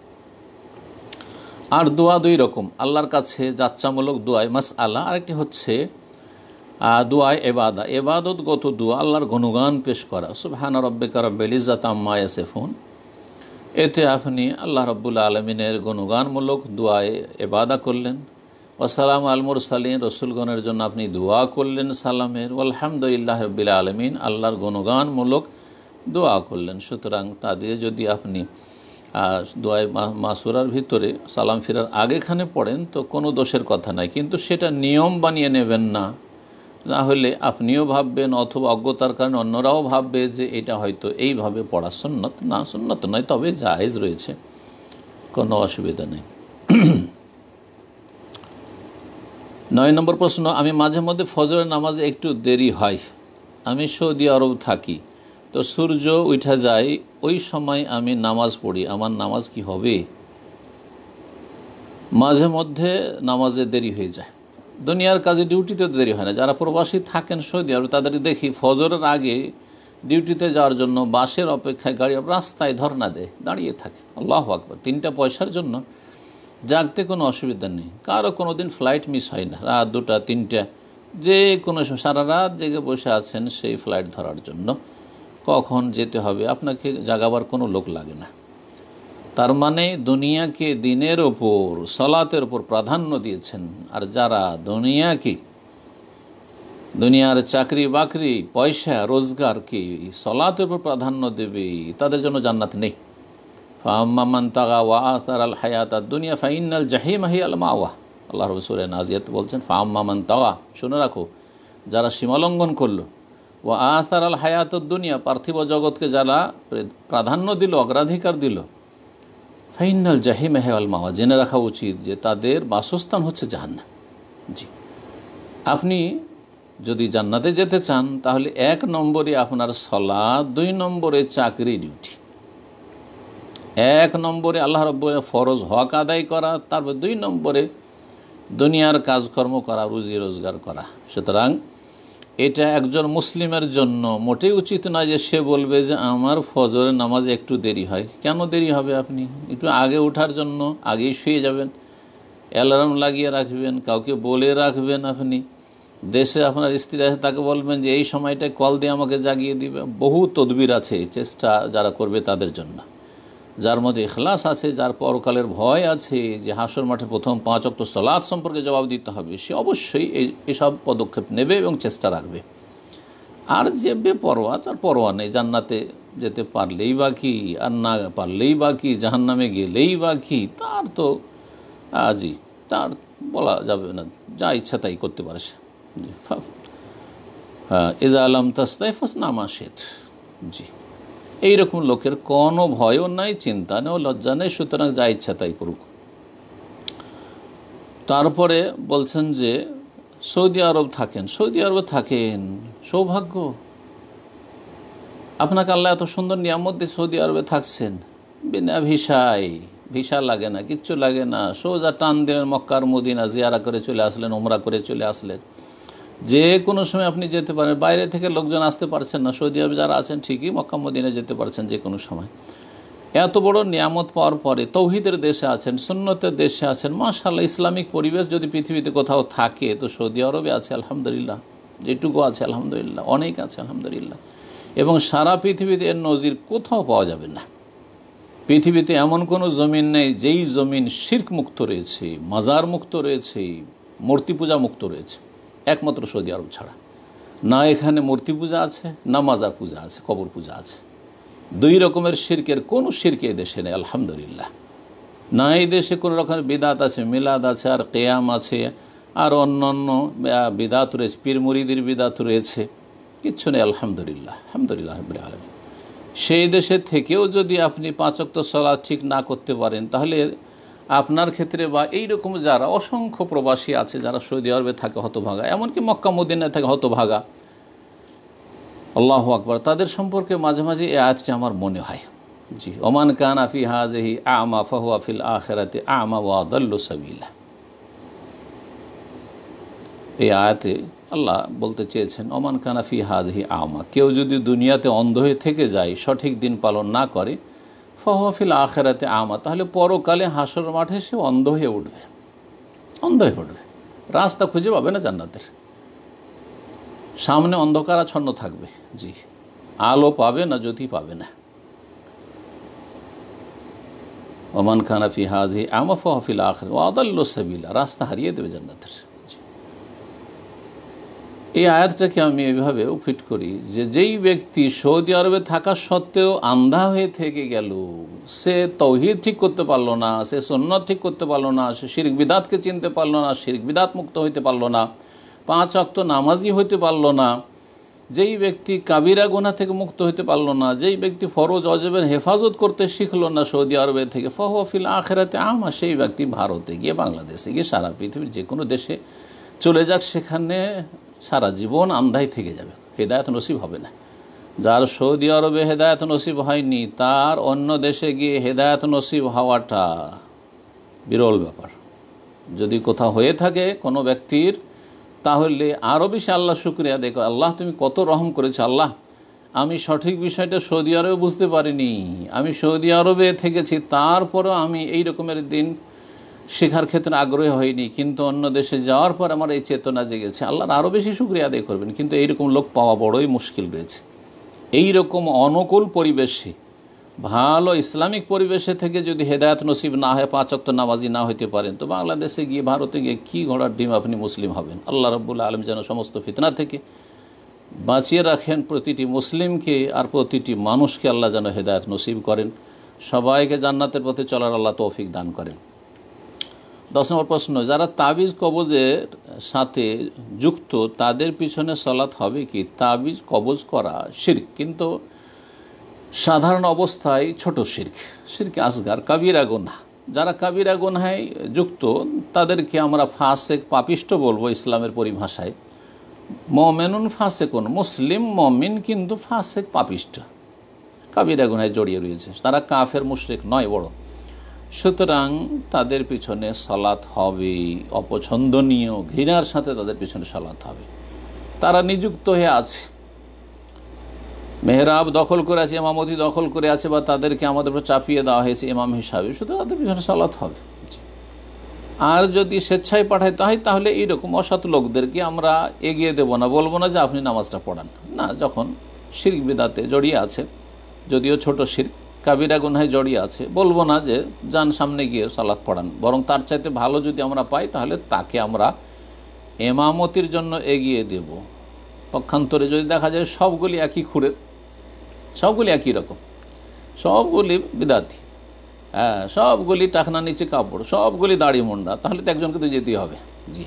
আর দোয়া 2 রকম, আল্লাহর কাছে যাচ্ছামূলক দোয়ায় মাসআলা, আরেকটি হচ্ছে দোয়ায় এবাদা, এবাদতগত দোয়া, আল্লাহর গুণগান পেশ করা। সুবহান রাব্বিকা রাব্বিল ইজ্জাতি আম্মা ইয়াসিফুন, এতে আপনি আল্লাহ রাব্বুল আলামিনের গুণগানমূলক দোয়ায় এবাদা করলেন। ওয়াসালামু আল মুরসালিন, রসুলগণের জন্য আপনি দোয়া করলেন সালামের। আলহামদুলিল্লাহি রাব্বিল আলামিন, আল্লাহর গুণগানমূলক দোয়া করলেন। সুতরাং তা দিয়ে যদি আপনি দোয়ায় মাসুরার ভিতরে সালাম ফিরার আগেখানে পড়েন তো কোনো দোষের কথা নাই, কিন্তু সেটা নিয়ম বানিয়ে নেবেন না না হলে আপনিও ভাববেন অথবা অজ্ঞতার কারণে অন্যরাও ভাববে যে এটা হয়তো এইভাবে পড়া সুন্নত না, সুন্নত নয়, তবে জায়েজ রয়েছে, কোনো অসুবিধা নেই। 9 নম্বর প্রশ্ন, আমি মাঝে মধ্যে ফজরের নামাজে একটু দেরি হয়। আমি সৌদি আরব থাকি, তো সূর্য উঠে যায়, ওই সময় আমি নামাজ পড়ি, আমার নামাজ কি হবে? মাঝে মধ্যে নামাজে দেরি হয়ে যায়, দুনিয়ার কাজে ডিউটিতে দেরি হয় না। যারা প্রবাসী থাকেন সৌদি আরব তাদের দেখি ফজরের আগে ডিউটিতে যাওয়ার জন্য বাসের অপেক্ষায় গাড়ি রাস্তায় ধর্ণা দেয়, দাঁড়িয়ে থাকে। আল্লাহু আকবার, 3টা পয়সার জন্য জাগতে কোনো অসুবিধা নেই। কারো কোনো দিন ফ্লাইট মিস হয় না, রাত 2টা 3টা যে কোনো সময় সারা রাত জেগে বসে আছেন সেই ফ্লাইট ধরার জন্য। কখন যেতে হবে আপনাকে জাগাবার কোনো লোক লাগে না। তার মানে দুনিয়াকে দিনের ওপর সলাতের ওপর প্রাধান্য দিয়েছেন। আর যারা দুনিয়ার চাকরি বাকরি পয়সা রোজগারকে সলাতের উপর প্রাধান্য দেবে, তাদের জন্য জান্নাত নেই। ফাআম্মা মান তাগা ওয়া আসার আল হায়াত দুনিয়া ফাইনাল জাহিম হিয়া আল মাওয়া। আল্লাহ রাব্বুল সূরা নাজিয়াত বলছেন ফাআম্মা মান তাগা, শুনে রাখো, যারা সীমালঙ্ঘন করলো, ওয়া আসার আল হায়াত দুনিয়া, পার্থিব জগৎকে যারা প্রাধান্য দিল, অগ্রাধিকার দিল, ফাইনাল জাহিম হিয়া আল মাওয়া, জেনে রাখা উচিত যে তাদের বাসস্থান হচ্ছে জাহান্নাম। জি, আপনি যদি জান্নাতে যেতে চান তাহলে 1 নম্বরে আপনার সালাত, 2 নম্বরে চাকরি ডিউটি। 1 নম্বরে আল্লাহ রাব্বুল ফরজ হক আদায় করা, তারপর 2 নম্বরে দুনিয়ার কাজকর্ম করা, রুজি রোজগার করা। সুতরাং এটা একজন মুসলিমের জন্য মোটেই উচিত নয় যে সে বলবে যে আমার ফজরের নামাজ একটু দেরি হয়। কেন দেরি হবে? আপনি একটু আগে ওঠার জন্য আগেই শুয়ে যাবেন, অ্যালার্ম লাগিয়ে রাখবেন, কাউকে বলে রাখবেন। আপনি দেশে আপনার স্ত্রী আছে, তাকে বলবেন যে এই সময়টায় কল দিয়ে আমাকে জাগিয়ে দিবে। বহু তদবির আছে, চেষ্টা যারা করবে তাদের জন্য, যার মধ্যে ইখলাস আছে, যার পরকালের ভয় আছে, যে হাসর মাঠে প্রথম 5 ওয়াক্ত সালাত সম্পর্কে জবাব দিতে হবে, সে অবশ্যই এসব পদক্ষেপ নেবে এবং চেষ্টা রাখবে। আর যে বেপরোয়া, তার পরোয়া নেই, জান্নাতে যেতে পারলেই বা কি, আর না পারলেই বা কি, জাহান্নামে গেলেই বা কি, তার তো জি, তার বলা যাবে না, যা ইচ্ছা তাই করতে পারে সে। এজা আলম তাস্তাই ফাসনামা শেত। জি, এইরকম লোকের কোনো ভয়ও নাই, চিন্তা নেই, লজ্জা নেই, সুতরাং যা ইচ্ছা তাই করুক। তারপরে বলছেন যে সৌদি আরব থাকেন, সৌভাগ্য, আপনাকে আল্লাহ এত সুন্দর নিয়ামত দিয়ে সৌদি আরবে থাকছেন, বিনা ভিসা লাগে না, কিচ্ছু লাগে না, সোজা টান দিলেন মক্কার মদিনা জিয়ারা করে চলে আসলেন, ওমরা করে চলে আসলেন, যে কোনো সময় আপনি যেতে পারেন। বাইরে থেকে লোকজন আসতে পারছেন না, সৌদি আরবে যারা আছেন ঠিকই মক্কা মদিনা যেতে পারছেন যে কোনো সময়। এত বড় নিয়ামত পাওয়ার পরে তৌহিদের দেশে আছেন, সুন্নতের দেশে আছেন, মাশাআল্লাহ। ইসলামিক পরিবেশ যদি পৃথিবীতে কোথাও থাকে তো সৌদি আরবে আছে, আলহামদুলিল্লাহ। যেটুকু আছে আলহামদুলিল্লাহ, অনেক আছে আলহামদুলিল্লাহ। এবং সারা পৃথিবীতে এর নজির কোথাও পাওয়া যাবে না। পৃথিবীতে এমন কোনো জমিন নেই যেই জমিন শিরক মুক্ত রয়েছে, মাজার মুক্ত রয়েছে, মূর্তি পূজা মুক্ত রয়েছে, একমাত্র সৌদি আরব ছাড়া। না এখানে মূর্তি পূজা আছে, না মাজার পূজা আছে, কবর পূজা আছে। 2 রকমের শিরকের কোনো শিরক এই দেশে নেই আলহামদুলিল্লাহ। না এই দেশে কোনো রকমের বিদাত আছে, মিলাদ আছে, আর কেয়াম আছে, আর অন্যান্য বিদাত রয়েছে, পীর মুরিদির বিদাত রয়েছে, কিচ্ছু নেই আলহামদুলিল্লাহ। আলহামদুলিল্লাহ রাব্বিল আলামিন। সেই দেশে থেকেও যদি আপনি 5 ওয়াক্ত সালাত ঠিক না করতে পারেন, তাহলে আপনার ক্ষেত্রে বা এইরকম যারা অসংখ্য প্রবাসী আছে যারা সৌদি আরবে থাকে হতভাগা, এমনকি মক্কা মদিনায় থাকে হতভাগা, আল্লাহু আকবার, তাদের সম্পর্কে মাঝে মাঝে এই আয়াতটি আমার মনে হয়। জি, ওমান কানা ফি হাযিহি আ'মা ফাহুয়া ফিল আখিরাতি আ'মা ওয়া আদাল্লু সাবিলা। এই আয়াতে আল্লাহ বলতে চেয়েছেন ওমান কানা ফি হাযিহি আ'মা, কেউ যদি দুনিয়াতে অন্ধ হয়ে থেকে যায়, সঠিক দিন পালন না করে, ফাহুয়া ফিল আখিরাতি আ'মা, তাহলে পরকালে হাসর মাঠে সে অন্ধ হয়ে উঠবে, রাস্তা খুঁজে পাবে না জান্নাতের। সামনে অন্ধকারাচ্ছন্ন থাকবে, জি, আলো পাবে না, জ্যোতি পাবে না। ওমান খানা ফি হাযিহি আ'মা ফাহুয়া ফিল আখিরাতি ওয়া আদাল্লু সাবিলা, রাস্তা হারিয়ে দেবে জান্নাতের। এই আয়াতটাকে আমি এইভাবেও ফিট করি যে যেই ব্যক্তি সৌদি আরবে থাকা সত্ত্বেও আন্ধা হয়ে থেকে গেল, সে তৌহিদ ঠিক করতে পারলো না, সে সুন্নাত ঠিক করতে পারলো না, সে শিরক বিদাতকে চিনতে পারলো না, শিরক বিদাত মুক্ত হইতে পারলো না, 5 ওয়াক্ত নামাজি হতে পারল না, যেই ব্যক্তি কাবিরা গুনাহ থেকে মুক্ত হতে পারল না, যেই ব্যক্তি ফরজ অজেবের হেফাজত করতে শিখল না সৌদি আরবের থেকে, ফাহুয়া ফিল আখিরাতি আমা, সেই ব্যক্তি ভারতে গিয়ে, বাংলাদেশে গিয়ে, সারা পৃথিবীর যে কোনো দেশে চলে যাক, সেখানে সারা জীবন আন্ধাই থেকে যাবে, হেদায়েত নসিব হবে না। যার সৌদি আরবে হেদায়েত নসিব হয়নি, তার অন্য দেশে গিয়ে হেদায়েত নসিব হওয়াটা বিরল ব্যাপার। যদি কোথাও হয়ে থাকে কোনো ব্যক্তির, তাহলে আরও বেশি আল্লাহ শুকরিয়া দেখো, আল্লাহ তুমি কত রহম করেছো, আল্লাহ আমি সঠিক বিষয়টা সৌদি আরবে বুঝতে পারিনি, আমি সৌদি আরবে থেকেছি, তারপরেও আমি এই রকমের দিন শেখার ক্ষেত্রে আগ্রহী হয়নি, কিন্তু অন্য দেশে যাওয়ার পর আমার এই চেতনা জেগেছে, আল্লাহর আরও বেশি শুকরিয়া আদায় করবেন। কিন্তু এইরকম লোক পাওয়া বড়ই মুশকিল রয়েছে। এই রকম অনুকূল পরিবেশে, ভালো ইসলামিক পরিবেশে থেকে যদি হেদায়েত নসিব না হয়, 5 ওয়াক্ত নামাজি না হইতে পারেন, তো বাংলাদেশে গিয়ে, ভারতে গিয়ে কী ঘোড়ার ডিম আপনি মুসলিম হবেন। আল্লাহ রাব্বুল আলামিন যেন সমস্ত ফিতনা থেকে বাঁচিয়ে রাখেন প্রতিটি মুসলিমকে, আর প্রতিটি মানুষকে আল্লাহ যেন হেদায়েত নসিব করেন, সবাইকে জান্নাতের পথে চলার আল্লাহ তৌফিক দান করেন। 10 নম্বর প্রশ্ন, যারা তাবিজ কবজের সাথে যুক্ত তাদের পিছনে সলাৎ হবে কি? তাবিজ কবজ করা শিরক, কিন্তু সাধারণ অবস্থায় ছোট শিরক, শিরক আসগার, কাবিরা গুনাহ। যারা কাবিরা গুনাহে যুক্ত তাদেরকে আমরা ফাসেক, পাপিষ্ট বলবো ইসলামের পরিভাষায়। মুমিনুন ফাসেকুন, মুসলিম মুমিন কিন্তু ফাসেক, পাপিষ্ট, কাবিরা গুনাহে জড়িয়ে রয়েছে, তারা কাফের মুশরিক নয় বড়। সুতরাং তাদের পিছনে সালাত হবে, অপছন্দনীয়, ঘৃণার সাথে তাদের পিছনে সালাত হবে। তারা নিযুক্ত হয়ে আছে, মেহরাব দখল করে আছে, ইমামতি দখল করে আছে, বা তাদেরকে আমাদের উপর চাপিয়ে দেওয়া হয়েছে ইমাম হিসাবে, সুতরাং তাদের পিছনে সালাত হবে। আর যদি স্বেচ্ছায় পাঠাইতে হয়, তাহলে এইরকম অসৎ লোকদেরকে আমরা এগিয়ে দেব না, বলবো না যে আপনি নামাজটা পড়ান না। যখন শিরক বিদআতে জড়িয়ে আছে, যদিও ছোট শিরক, কাবিরা গুনাহে জড়িয়ে আছে, বলবো না যে যান সামনে গিয়ে সালাত পড়ান, বরং তার চাইতে ভালো যদি আমরা পাই, তাহলে তাকে আমরা ইমামতির জন্য এগিয়ে দেব। পক্ষান্তরে যদি দেখা যায় সবগুলি একই খুঁড়ের, সবগুলি একই রকম, সবগুলি বিদাতি, হ্যাঁ, সবগুলি টাকনা নিচে কাপড়, সবগুলি দাড়ি মুন্ডা, তাহলে তো একজনকে তো যেতেই হবে। জি,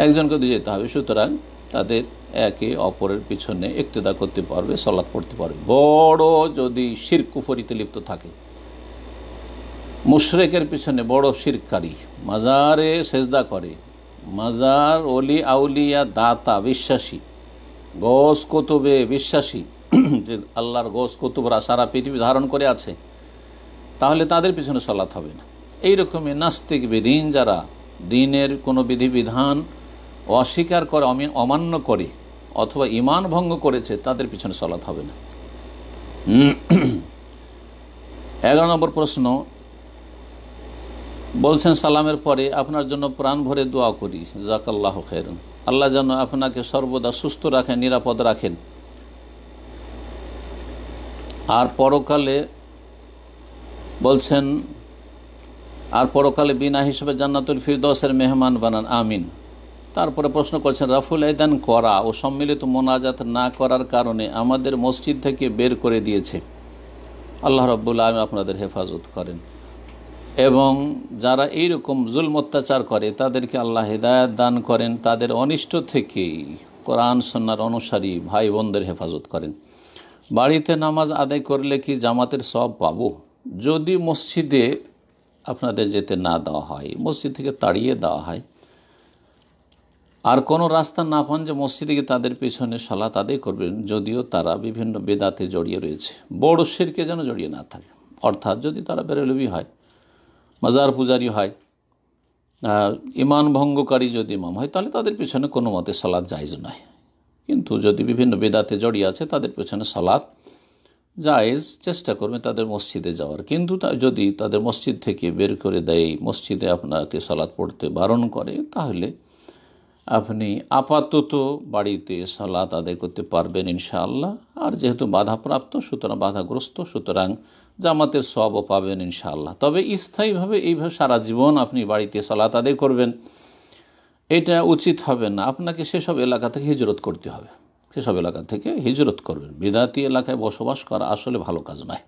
একজনকে তো যেতে হবে। সুতরাং তাদের একে অপরের পিছনে ইক্তেদা করতে পারবে, সালাত পড়তে পারবে। বড় যদি শিরক কুফরিতে লিপ্ত থাকে, মুশরিকের পিছনে বড় শিরককারী, মাজারে সেজদা করে, মাজার, অলি আউলিয়া, দাতা বিশ্বাসী, গোস কুতুবে বিশ্বাসী, যে আল্লাহর গোস কুতুবরা সারা পৃথিবী ধারণ করে আছে, তাহলে তাদের পিছনে সালাত হবে না। এইরকমই নাস্তিক বেদিন, যারা দিনের কোনো বিধিবিধান অস্বীকার করে, অমান্য করে, অথবা ঈমান ভঙ্গ করেছে, তাদের পিছনে সালাত হবে না। 11 নম্বর প্রশ্ন, বলছেন সালামের পরে আপনার জন্য প্রাণ ভরে দোয়া করি, জাযাকাল্লাহু খাইরান, আল্লাহ যেন আপনাকে সর্বদা সুস্থ রাখেন, নিরাপদ রাখেন, আর পরকালে, বলছেন, আর পরকালে বিনা হিসেবে জান্নাতুল ফিরদৌসের মেহমান বানান, আমিন। তারপরে প্রশ্ন করছেন, রাফুল আইদান করা ও সম্মিলিত মোনাজাত না করার কারণে আমাদের মসজিদ থেকে বের করে দিয়েছে, আল্লাহ রাব্বুল আলামিন আপনাদের হেফাজত করেন, এবং যারা এইরকম জুলম অত্যাচার করে তাদেরকে আল্লাহ হেদায়েত দান করেন, তাদের অনিষ্ট থেকে কোরআন সুন্নাহর অনুসারী ভাই বোনদের হেফাজত করেন। বাড়িতে নামাজ আদায় করলে কি জামাতের সওয়াব পাবো? যদি মসজিদে আপনাদের যেতে না দেওয়া হয়, মসজিদ থেকে তাড়িয়ে দেওয়া হয়, আর কোনো রাস্তা না পান যে মসজিদে গিয়ে তাদের পেছনে সালাত আদায় করবেন, যদিও তারা বিভিন্ন বেদাতে জড়িয়ে রয়েছে, বড় শিরকে যেন জড়িয়ে না থাকে। অর্থাৎ যদি তারা বেরেলভি হয়, মাজার পূজারি হয়, ঈমান ভঙ্গকারী যদি ইমাম হয়, তাহলে তাদের পেছনে কোনো মতে সালাত জায়েজ নয়। কিন্তু যদি বিভিন্ন বেদাতে জড়িয়ে আছে, তাদের পেছনে সালাত জায়েজ, চেষ্টা করবে তাদের মসজিদে যাওয়ার। কিন্তু যদি তাদের মসজিদ থেকে বের করে দেয়, মসজিদে আপনাকে সালাত পড়তে বারণ করে, তাহলে আপনি আপাতত বাড়িতে সালাত আদায় করতে পারবেন ইনশাআল্লাহ। আর যেহেতু বাধাপ্রাপ্ত, সুতরাং বাধাগ্রস্ত, সুতরাং জামাতের সওয়াবও পাবেন ইনশাআল্লাহ। তবে স্থায়ীভাবে এইভাবে সারা জীবন আপনি বাড়িতে সালাত আদায় করবেন, এটা উচিত হবে না। আপনাকে সেসব এলাকা থেকে হিজরত করতে হবে, সেসব এলাকা থেকে হিজরত করবেন। বিদাতি এলাকায় বসবাস করা আসলে ভালো কাজ নয়।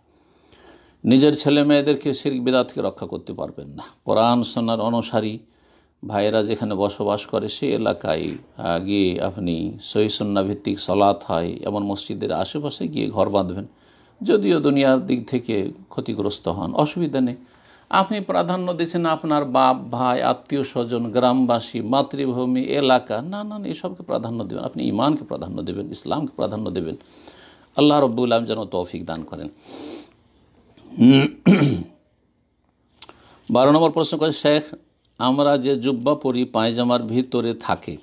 নিজের ছেলে মেয়েদেরকে শিরক বিদআত থেকে রক্ষা করতে পারবেন না। কোরআন সুন্নাহর অনুসারী ভাইয়েরা যেখানে বসবাস করে সেই এলাকায় গিয়ে আপনি সহিহ সুন্নাহ ভিত্তিক সালাত হয় এমন মসজিদের আশেপাশে গিয়ে ঘর বাঁধবেন। যদিও দুনিয়ার দিক থেকে ক্ষতিগ্রস্ত হন, অসুবিধা নেই। আপনি প্রাধান্য দিচ্ছেন আপনার বাপ ভাই আত্মীয় স্বজন গ্রামবাসী মাতৃভূমি এলাকা, না না এসবকে প্রাধান্য দেবেন। আপনি ইমানকে প্রাধান্য দেবেন, ইসলামকে প্রাধান্য দেবেন। আল্লাহ রাব্বুল আলামিন যেন তৌফিক দান করেন। 12 নম্বর প্রশ্ন করে শেখ, আমরা যে জুব্বা পরি পায়জামার ভিতরে থাকে,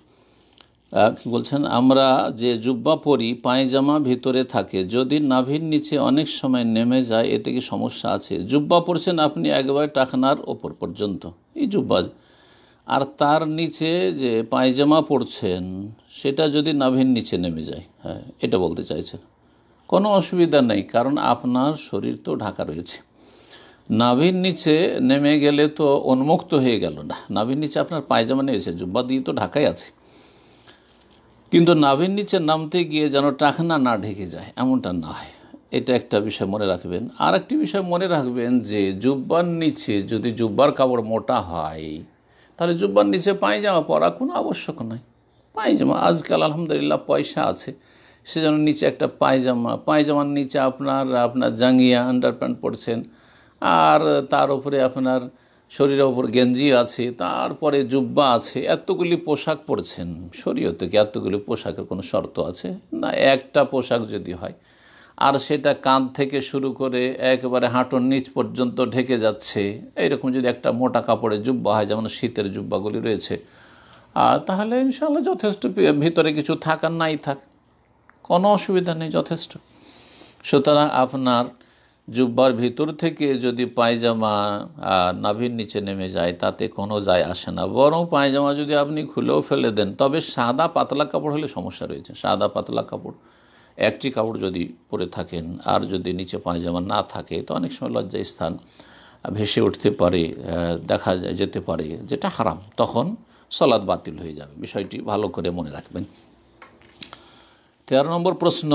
কি বলছেন, আমরা যে জুব্বা পরি পায়জামা ভিতরে থাকে, যদি নাভির নিচে অনেক সময় নেমে যায় এতে কি সমস্যা আছে? জুব্বা পরছেন আপনি একবার টাকনার ওপর পর্যন্ত, এই জুব্বা, আর তার নিচে যে পায়জামা পরছেন সেটা যদি নাভির নিচে নেমে যায়, হ্যাঁ এটা বলতে চাইছেন, কোনো অসুবিধা নেই, কারণ আপনার শরীর তো ঢাকা রয়েছে। নাভির নিচে নেমে গেলে তো উন্মুক্ত হয়ে গেল না, নাভির নিচে আপনার পায়জামা নিয়েছে, জুব্বা দিয়ে তো ঢাকাই আছে, কিন্তু নাভির নিচে নামতে গিয়ে যেন টাকনা না ঢেকে যায় এমনটা না হয়, এটা একটা বিষয় মনে রাখবেন। আর একটি বিষয় মনে রাখবেন যে জুব্বার নিচে যদি জুব্বার কাপড় মোটা হয় তাহলে জুব্বার নিচে পায়জামা পরা কোনো আবশ্যক নয়। পায়জামা আজকাল আলহামদুলিল্লাহ পয়সা আছে, সেজন্য নিচে একটা পায়জামার নিচে আপনার জাঙ্গিয়া আন্ডারপ্যান্ট পরছেন, আর তার উপরে আপনার শরীরের ওপর গেঞ্জি আছে, তারপরে জুব্বা আছে, এতগুলি পোশাক পরছেন। শরীয়তে কি এতগুলি পোশাকের কোনো শর্ত আছে? না, একটা পোশাক যদি হয় আর সেটা কাঁধ থেকে শুরু করে একেবারে হাঁটুর নিচ পর্যন্ত ঢেকে যাচ্ছে, এইরকম যদি একটা মোটা কাপড়ের জুব্বা হয়, যেমন শীতের জুব্বাগুলি রয়েছে, তাহলে ইনশাআল্লাহ যথেষ্ট, ভিতরে কিছু থাক আর নাই থাক কোনো অসুবিধা নেই, যথেষ্ট। সুতরাং আপনার জুব্বার ভিতর থেকে যদি পায়জামা নাভির নিচে নেমে যায় তাতে কোনো যায় আসে না, বরং পায়জামা যদি আপনি খুলেও ফেলে দেন, তবে সাদা পাতলা কাপড় হলে সমস্যা রয়েছে। সাদা পাতলা কাপড় একটি কাপড় যদি পরে থাকেন আর যদি নিচে পায়জামা না থাকে তো অনেক সময় লজ্জার স্থান ভেসে উঠতে পারে, দেখা যেতে পারে, যেটা হারাম, তখন সালাত বাতিল হয়ে যাবে। বিষয়টি ভালো করে মনে রাখবেন। 13 নম্বর প্রশ্ন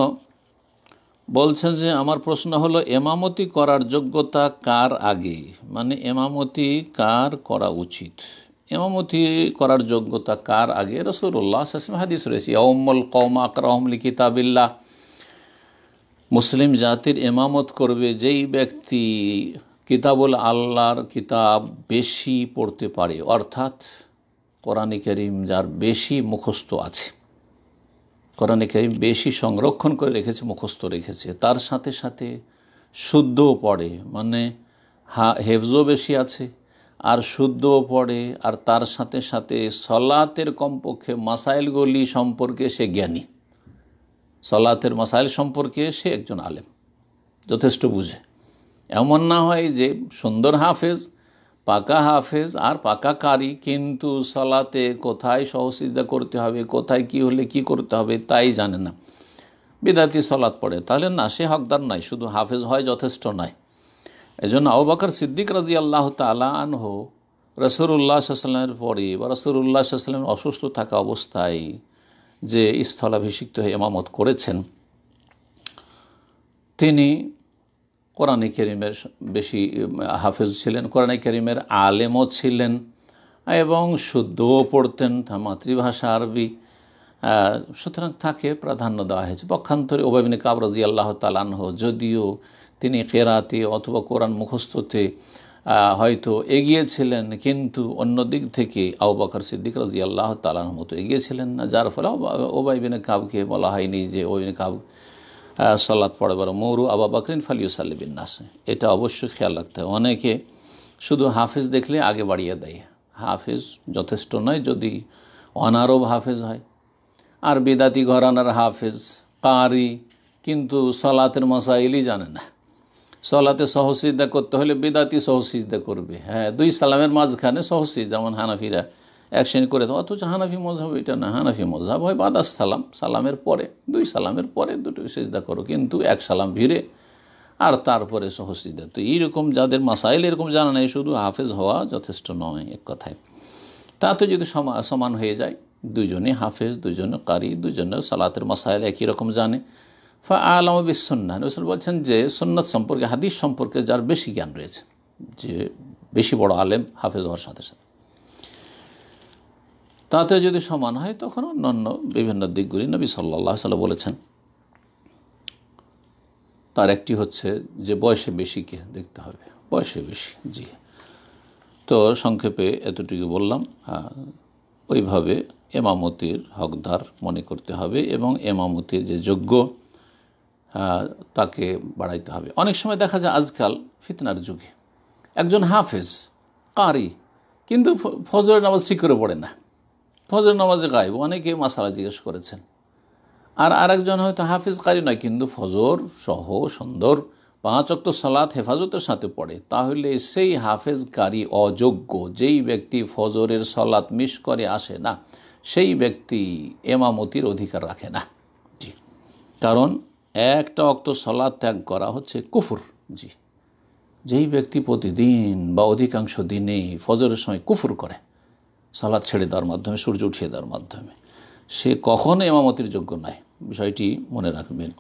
বলছেন যে আমার প্রশ্ন হলো এমামতি করার যোগ্যতা কার আগে, মানে এমামতি কার করা উচিত, এমামতি করার যোগ্যতা কার আগে? রাসূলুল্লাহ সাল্লাল্লাহু আলাইহি ওয়াসাল্লাম হাদিস রয়েছে, ইয়াউমুল কওম আকরাহুম লিকিতাবিল্লাহ, মুসলিম জাতির এমামত করবে যেই ব্যক্তি কিতাবুল আল্লাহর কিতাব বেশি পড়তে পারে, অর্থাৎ কোরআনে কারীম যার বেশি মুখস্থ আছে, কোরআনে কারীম বেশি সংরক্ষণ করে রেখেছে, মুখস্থ রেখেছে, তার সাথে সাথে শুদ্ধও পড়ে, মানে হেফজও বেশি আছে আর শুদ্ধও পড়ে, আর তার সাথে সাথে সলাতের কমপক্ষে মাসাইলগুলি সম্পর্কে সে জ্ঞানী, সলাতের মাসাইল সম্পর্কে সে একজন আলেম, যথেষ্ট বুঝে। এমন না হয় যে সুন্দর হাফেজ, পাকা হাফেজ আর পাকা কারি, কিন্তু সলাতে কোথায় সহসিজদা করতে হবে, কোথায় কি হলে কি করতে হবে তাই জানে না, বিদাতি সলাত পড়ে, তাহলে না, সে হকদার নাই, শুধু হাফেজ হয় যথেষ্ট নয়। এজন্য আবু বকর সিদ্দিক রাদিয়াল্লাহু তাআলা আনহু রাসূলুল্লাহ সাল্লাল্লাহু আলাইহি ওয়াসাল্লামের পরে বা রাসূলুল্লাহ সাল্লাল্লাহু আলাইহি ওয়াসাল্লাম অসুস্থ থাকা অবস্থায় যে স্থলাভিষিক্ত হয়ে ইমামত করেছেন, তিনি কোরআনে কারীমের বেশি হাফেজ ছিলেন, কোরআনে কারীমের আলেমও ছিলেন এবং শুদ্ধও পড়তেন, তার মাতৃভাষা আরবি, সুতরাং তাকে প্রাধান্য দেওয়া হয়েছে। পক্ষান্তরে উবাই বিন কাব রাদিয়াল্লাহু তাআলা আনহু, যদিও তিনি কেরাতে অথবা কোরআন মুখস্থতে হয়তো এগিয়েছিলেন, কিন্তু অন্য দিক থেকে আবু বকর সিদ্দিক রাদিয়াল্লাহু তাআলা আনহু মতো এগিয়েছিলেন না, যার ফলে উবাই বিন কাবকে বলা হয়নি যে উবাই বিন কাব সালাত পড়ে, বড় মৌরু আবু বকরিন ফালিউসাল্লি বিন নাস। এটা অবশ্যই খেয়াল রাখতে হয়। অনেকে শুধু হাফেজ দেখলে আগে বাড়িয়ে দেয়, হাফেজ যথেষ্ট নয়, যদি অনারব হাফেজ হয়, আর বিদাতি ঘরানার হাফেজ কারি, কিন্তু সলাতের মাসাইলই জানে না, সলাতে সহসিজদা করতে হলে বিদাতি সহসিজদা করবে, হ্যাঁ 2 সালামের মাঝখানে সহসিজ, যেমন হানাফিরা এক শ্রেণী করে, অথচ হানাফি মযহাব এটা না, হানাফি মযহাব হয় বাদাস সালাম, সালামের পরে 2 সালামের পরে 2টো সিজদা করো, কিন্তু 1 সালাম ভিড়ে আর তারপরে সহসিজদা। তো এইরকম যাদের মাসাইল এরকম জানা নেই, শুধু হাফেজ হওয়া যথেষ্ট নয় এক কথায়। তাতে যদি সমান হয়ে যায়, দুজনে হাফেজ, দুজনে কারি, দুজনে সালাতের মাসাইল একই রকম জানে, ফাআলাম বিসুন্নাহ, রাসূল বলছেন যে সুন্নাত সম্পর্কে, হাদিস সম্পর্কে যার বেশি জ্ঞান রয়েছে, যে বেশি বড় আলেম হাফেজ হওয়ার সাথে সাথে। তাতে যদি সমান হয় তখন অন্যান্য বিভিন্ন দিকগুলি নবী সাল্লাল্লাহু আলাইহি ওয়াসাল্লাম বলেছেন। তার একটি হচ্ছে যে বয়সে বেশিকে দেখতে হবে, বয়সে বেশি। জি, তো সংক্ষেপে এতটুকু বললাম। ওইভাবে এমামতির হকদার মনে করতে হবে এবং এমামতির যে যোগ্য তাকে বাড়াইতে হবে। অনেক সময় দেখা যায় আজকাল ফিতনার যুগে একজন হাফেজ কারি কিন্তু ফজরের নামাজ ঠিক করে পড়ে না, ফজরের নামাজে গায়েব, অনেকে মাসালা জিজ্ঞেস করেছেন। আর আরেকজন হয়তো হাফিজ কারি নয় কিন্তু ফজর সহ সুন্দর 5 ওয়াক্ত সালাত হেফাজতের সাথে পড়ে, তাহলে সেই হাফেজ কারি অযোগ্য। যেই ব্যক্তি ফজরের সালাত মিস করে আসে না, সেই ব্যক্তি এমামতির অধিকার রাখে না। জি, কারণ একটা ওয়াক্ত সালাত ত্যাগ করা হচ্ছে কুফর। জি, যেই ব্যক্তি প্রতিদিন বা অধিকাংশ দিনে ফজরের সময় কুফর করে সালাত ছেড়ে দেওয়ার মাধ্যমে, সূর্য উঠিয়ে দেওয়ার মাধ্যমে, সে কখনো এমামতির যোগ্য নয়। বিষয়টি মনে রাখবেন।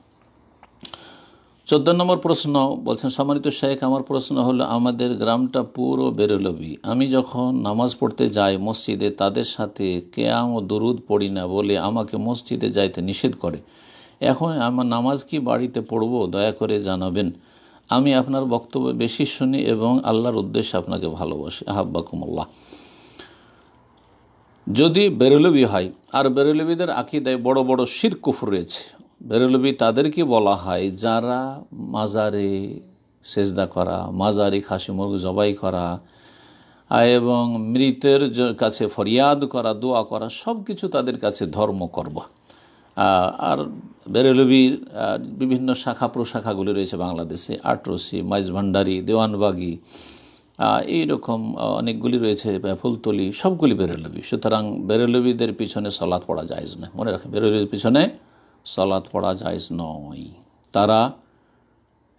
14 নম্বর প্রশ্ন বলছেন, সম্মানিত শেখ, আমার প্রশ্ন হলো আমাদের গ্রামটা পুরো বেরলবি। আমি যখন নামাজ পড়তে যাই মসজিদে, তাদের সাথে কেয়াম ও দুরুদ পড়ি না বলে আমাকে মসজিদে যাইতে নিষেধ করে। এখন আমার নামাজ কি বাড়িতে পড়ব? দয়া করে জানাবেন। আমি আপনার বক্তব্য বেশি শুনি এবং আল্লাহর উদ্দেশ্যে আপনাকে ভালোবাসি। আহাব্বাকুমুল্লাহ। যদি বেরলবি হয়, আর বেরলবিদের আকীদায় বড় বড় শিরক কুফর রয়েছে। বেরলবি তাদেরকে বলা হয় যারা মাজারে সেজদা করা, মাজারে খাসি মুরগি জবাই করা এবং মৃতের কাছে ফরিয়াদ করা, দোয়া করা, সব কিছু তাদের কাছে ধর্মকর্ম। আর বেরলবির বিভিন্ন শাখা প্রশাখাগুলি রয়েছে বাংলাদেশে, আটরসি, মাইজভান্ডারি, দেওয়ানবাগি, এইরকম অনেকগুলি রয়েছে, ফুলতলি, সবগুলি বেরলবি। সুতরাং বেরলবিদের পিছনে সলাৎ পড়া জায়েজ নয়। মনে রাখেন, বেরলবিদের পিছনে সলাৎ পড়া জায়েজ নয়। তারা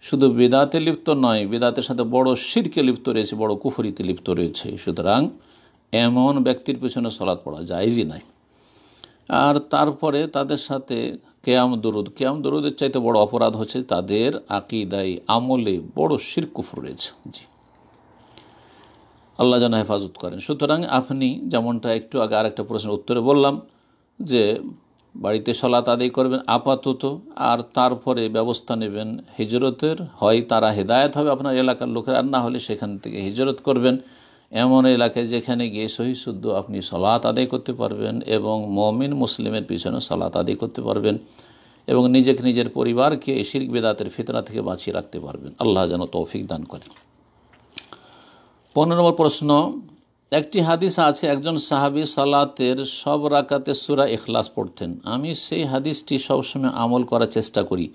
শুধু বিদাতে লিপ্ত নয়, বিদাতের সাথে বড় শিরকে লিপ্ত রয়েছে, বড় কুফরিতে লিপ্ত রয়েছে। সুতরাং এমন ব্যক্তির পিছনে সলাৎ পড়া জায়েজই নয়। আর তারপরে তাদের সাথে কেয়াম দরুদের চাইতে বড় অপরাধ হচ্ছে তাদের আকীদায় আমলে বড় শিরক কুফর রয়েছে। জি, আল্লাহ যেন হেফাজত করেন। সুতরাং আপনি যেমনটা একটু আগে আরেকটা প্রশ্নের উত্তরে বললাম যে বাড়িতে সালাত আদায় করবেন আপাতত, আর তারপরে ব্যবস্থা নেবেন হিজরতের। হয় তারা হেদায়েত হবে আপনার এলাকার লোকের, আর না হলে সেখান থেকে হিজরত করবেন এমন এলাকায় যেখানে গিয়ে সহি শুদ্ধ আপনি সালাত আদায় করতে পারবেন এবং মুমিন মুসলিমের পিছনে সালাত আদায় করতে পারবেন এবং নিজেকে নিজের পরিবারকে শিরক বিদআতের ফিতনা থেকে বাঁচিয়ে রাখতে পারবেন। আল্লাহ যেন তৌফিক দান করেন। 15 নম্বর প্রশ্ন, একটি হাদিস আছে একজন সাহাবী সালাতের সব রাকাতে সূরা ইখলাস পড়তেন। আমি সেই হাদিসটি সবসময় আমল করার চেষ্টা করি।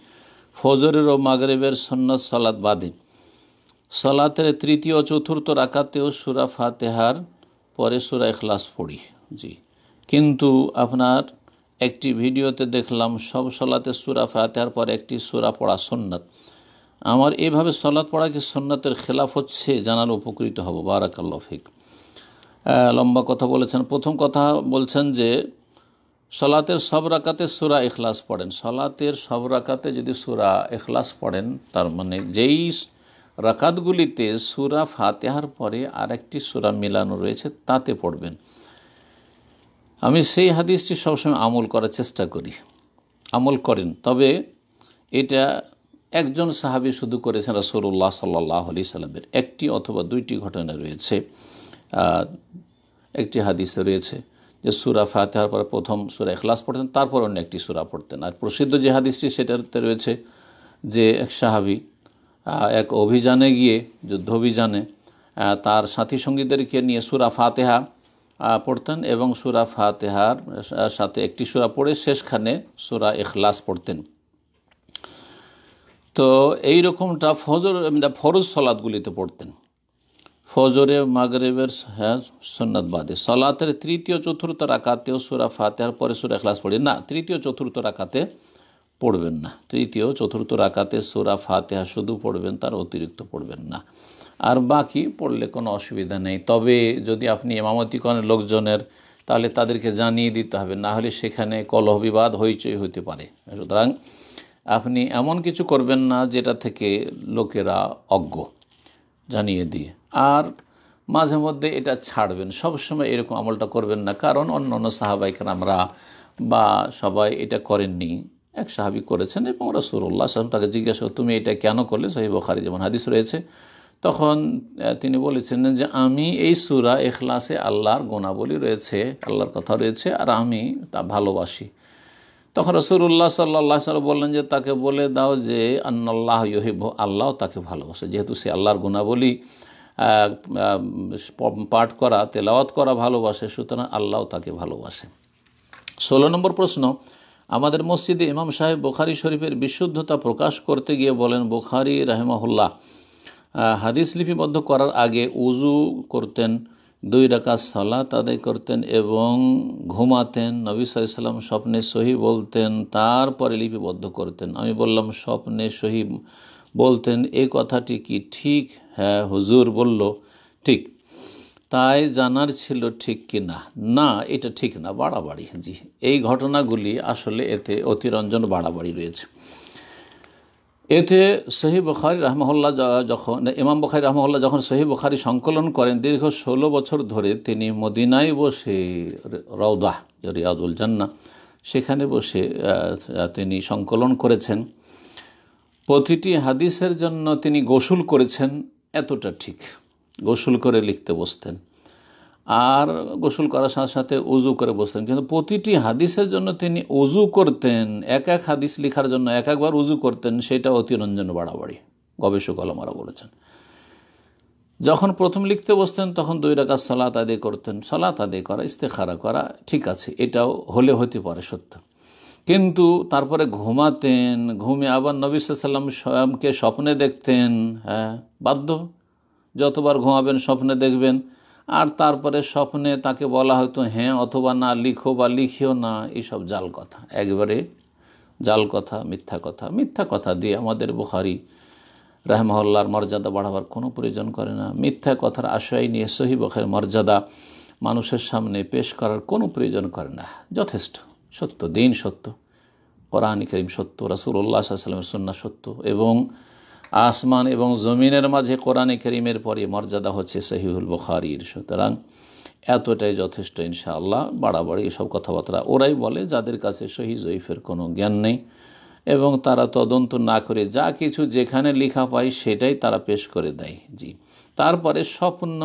ফজরের ও মাগরিবের সুন্নত সালাত বাদে সালাতের তৃতীয় ও চতুর্থ রাকাতেও সূরা ফাতিহার পরে সূরা ইখলাস পড়ি। জি, কিন্তু আপনার একটি ভিডিওতে দেখলাম সব সালাতে সূরা ফাতিহার পরে একটি সূরা পড়া সুন্নাত। আমার এইভাবে সালাত পড়া কি সুন্নাতের খেলাফ হচ্ছে? জানালে উপকৃত হব। বারাকাল্লাহু ফিক। লম্বা কথা বলেছেন। প্রথম কথা বলছেন যে সালাতের সব রাকাতে সূরা ইখলাস পড়েন। সালাতের সব রাকাতে যদি সূরা ইখলাস পড়েন, তার মানে যেই রাকাতগুলিতে সূরা ফাতিহার পরে আরেকটি সূরা মিলানো রয়েছে তাতে পড়বেন। আমি সেই হাদিসটি সবসময় আমল করার চেষ্টা করি, আমল করেন। তবে এটা একজন সাহাবী শুধু করেছেন, রাসূলুল্লাহ সাল্লাল্লাহু আলাইহি সাল্লামের একটি অথবা দুইটি ঘটনা রয়েছে। একটি হাদিসে রয়েছে যে সূরা ফাতিহার পর প্রথম সূরা ইখলাস পড়তেন, তারপর অন্য একটি সূরা পড়তেন। আর প্রসিদ্ধ যে হাদিসটি সেটাতে রয়েছে যে এক সাহাবী এক অভিযানে গিয়ে, যুদ্ধ অভিযানে, তার সাথী সঙ্গীদেরকে নিয়ে সূরা ফাতিহা পড়তেন এবং সূরা ফাতিহার সাথে একটি সূরা পড়ে শেষখানে সূরা ইখলাস পড়তেন। তো এই রকমটা ফরজ সালাতগুলিতে পড়তেন। ফজরে, মাগরিবের সুন্নাত বাদে সালাতের তৃতীয় চতুর্থ রাকাতেও সূরা ফাতিহার পরে সূরা ইখলাস পড়েন না। তৃতীয় চতুর্থ রাকাতে পড়বেন না। তৃতীয় চতুর্থ রাকাতে সূরা ফাতিহা শুধু পড়বেন, তার অতিরিক্ত পড়বেন না। আর বাকি পড়লে কোনো অসুবিধা নেই। তবে যদি আপনি ইমামতি করেন লোকজনের, তাহলে তাদেরকে জানিয়ে দিতে হবে, না হলে সেখানে কলহ বিবাদ হইচই হতে পারে। সুতরাং আপনি এমন কিছু করবেন না যেটা থেকে লোকেরা অজ্ঞ, জানিয়ে দিয়ে। আর মাঝে মধ্যে এটা ছাড়বেন, সবসময় এরকম আমলটা করবেন না, কারণ অন্য অন্য সাহাবায়ে কেরামরা বা সবাই এটা করেননি। এক সাহাবী করেছেন এবং রাসূলুল্লাহ সাল্লাল্লাহু আলাইহি ওয়াসাল্লাম তাকে জিজ্ঞাসা করে, তুমি এটা কেন করলে? সহিহ বুখারী যেমন হাদিস রয়েছে। তখন তিনি বলেছিলেন যে আমি এই সূরা ইখলাসে আল্লাহর গুণাবলী রয়েছে, আল্লাহর কথা রয়েছে, আর আমি তা ভালোবাসি। তখন রাসূলুল্লাহ সাল্লাল্লাহু আলাইহি ওয়াসাল্লাম বললেন যে তাকে বলে দাও যে আন্নাল্লাহ ইউহিব্বু, আল্লাহ তাকে ভালোবাসে। যেহেতু সে আল্লাহর গুণাবলী পাঠ করা, তেলাওয়াত করা ভালোবাসে, সুতরাং আল্লাহ তাকে ভালোবাসে। 16 নম্বর প্রশ্ন, আমাদের মসজিদে ইমাম সাহেব বুখারী শরীফের বিশুদ্ধতা প্রকাশ করতে গিয়ে বলেন, বুখারী রাহিমাহুল্লাহ হাদিস লিপিবদ্ধ করার আগে উজু করতেন, 2 রাকাত সালাত আদায় করতেন এবং ঘুমাতেন। নবী সাল্লাল্লাহু আলাইহি ওয়াসাল্লাম স্বপ্নে সহি বলতেন, তারপরে লিপিবদ্ধ করতেন। আমি বললাম, স্বপ্নে সহি বলতেন, এই কথাটি কি ঠিক? হ্যাঁ হুজুর বলল ঠিক। তাই জানার ছিল ঠিক কি না? না, এটা ঠিক না, বাড়াবাড়ি। জি, এই ঘটনাগুলি আসলে এতে অতিরঞ্জন বাড়াবাড়ি রয়েছে। এতে সহিহ বুখারী রাহমাহুল্লাহ যখন ইমাম বুখারী রাহমাহুল্লাহ যখন সহিহ বুখারী সংকলন করেন, দীর্ঘ 16 বছর ধরে তিনি মদিনায় বসে, রওদা রিয়াজুল জান্নাহ, সেখানে বসে তিনি সংকলন করেছেন। প্রতিটি হাদিসের জন্য তিনি গোসল করেছেন, এতটা ঠিক। গোসল করে লিখতে বসতেন, আর গোসল করার সাথে সাথে উজু করে বসতেন, কিন্তু প্রতিটি হাদিসের জন্য তিনি উজু করতেন। এক এক হাদিস লেখার জন্য এক একবার উজু করতেন, সেটা অতিরঞ্জন বাড়াবাড়ি, গবেষক আলেমারা বলেছেন। যখন প্রথম লিখতে বসতেন তখন 2 রাকাত সালাত আদায় করতেন। সালাত আদায় করা, ইস্তেখারা করা ঠিক আছে, এটাও হলে হতে পারে সত্য, কিন্তু তারপরে ঘুমাতেন, ঘুমে আবার নবী সাল্লাল্লাহু আলাইহি ওয়াসাল্লাম স্বয়ংকে স্বপ্নে দেখতেন। হ্যাঁ, বাধ্য, যতবার ঘুমাবেন স্বপ্নে দেখবেন। আর তারপরে স্বপ্নে তাকে বলা হয়তো হ্যাঁ অথবা না লিখো বা লিখিও না, এইসব জাল কথা, একবারে জাল কথা, মিথ্যা কথা। মিথ্যা কথা দিয়ে আমাদের বুখারী রাহিমাহুল্লাহর মর্যাদা বাড়াবার কোনো প্রয়োজন করে না। মিথ্যা কথার আশ্রয় নিয়ে সহিহ বুখারীর মর্যাদা মানুষের সামনে পেশ করার কোনো প্রয়োজন করে না। যথেষ্ট সত্য, দিন সত্য, কোরআন কারীম সত্য, রাসূলুল্লাহ সাল্লাল্লাহু আলাইহি ওয়াসাল্লামের সুন্নাহ সত্য, এবং আসমান এবং জমিনের মাঝে কোরআন কারীমের পরে মর্যাদা হচ্ছে সহিহুল বুখারীর। সুতরাং এতটাই যথেষ্ট ইনশাআল্লাহ। বাড়াবাড়ি এসব কথাবার্তা ওরাই বলে যাদের কাছে সহিহ জয়ীফের কোনো জ্ঞান নেই, এবং তারা তদন্ত না করে যা কিছু যেখানে লেখা পায় সেটাই তারা পেশ করে দেয়। জি, তারপরে স্বপ্ন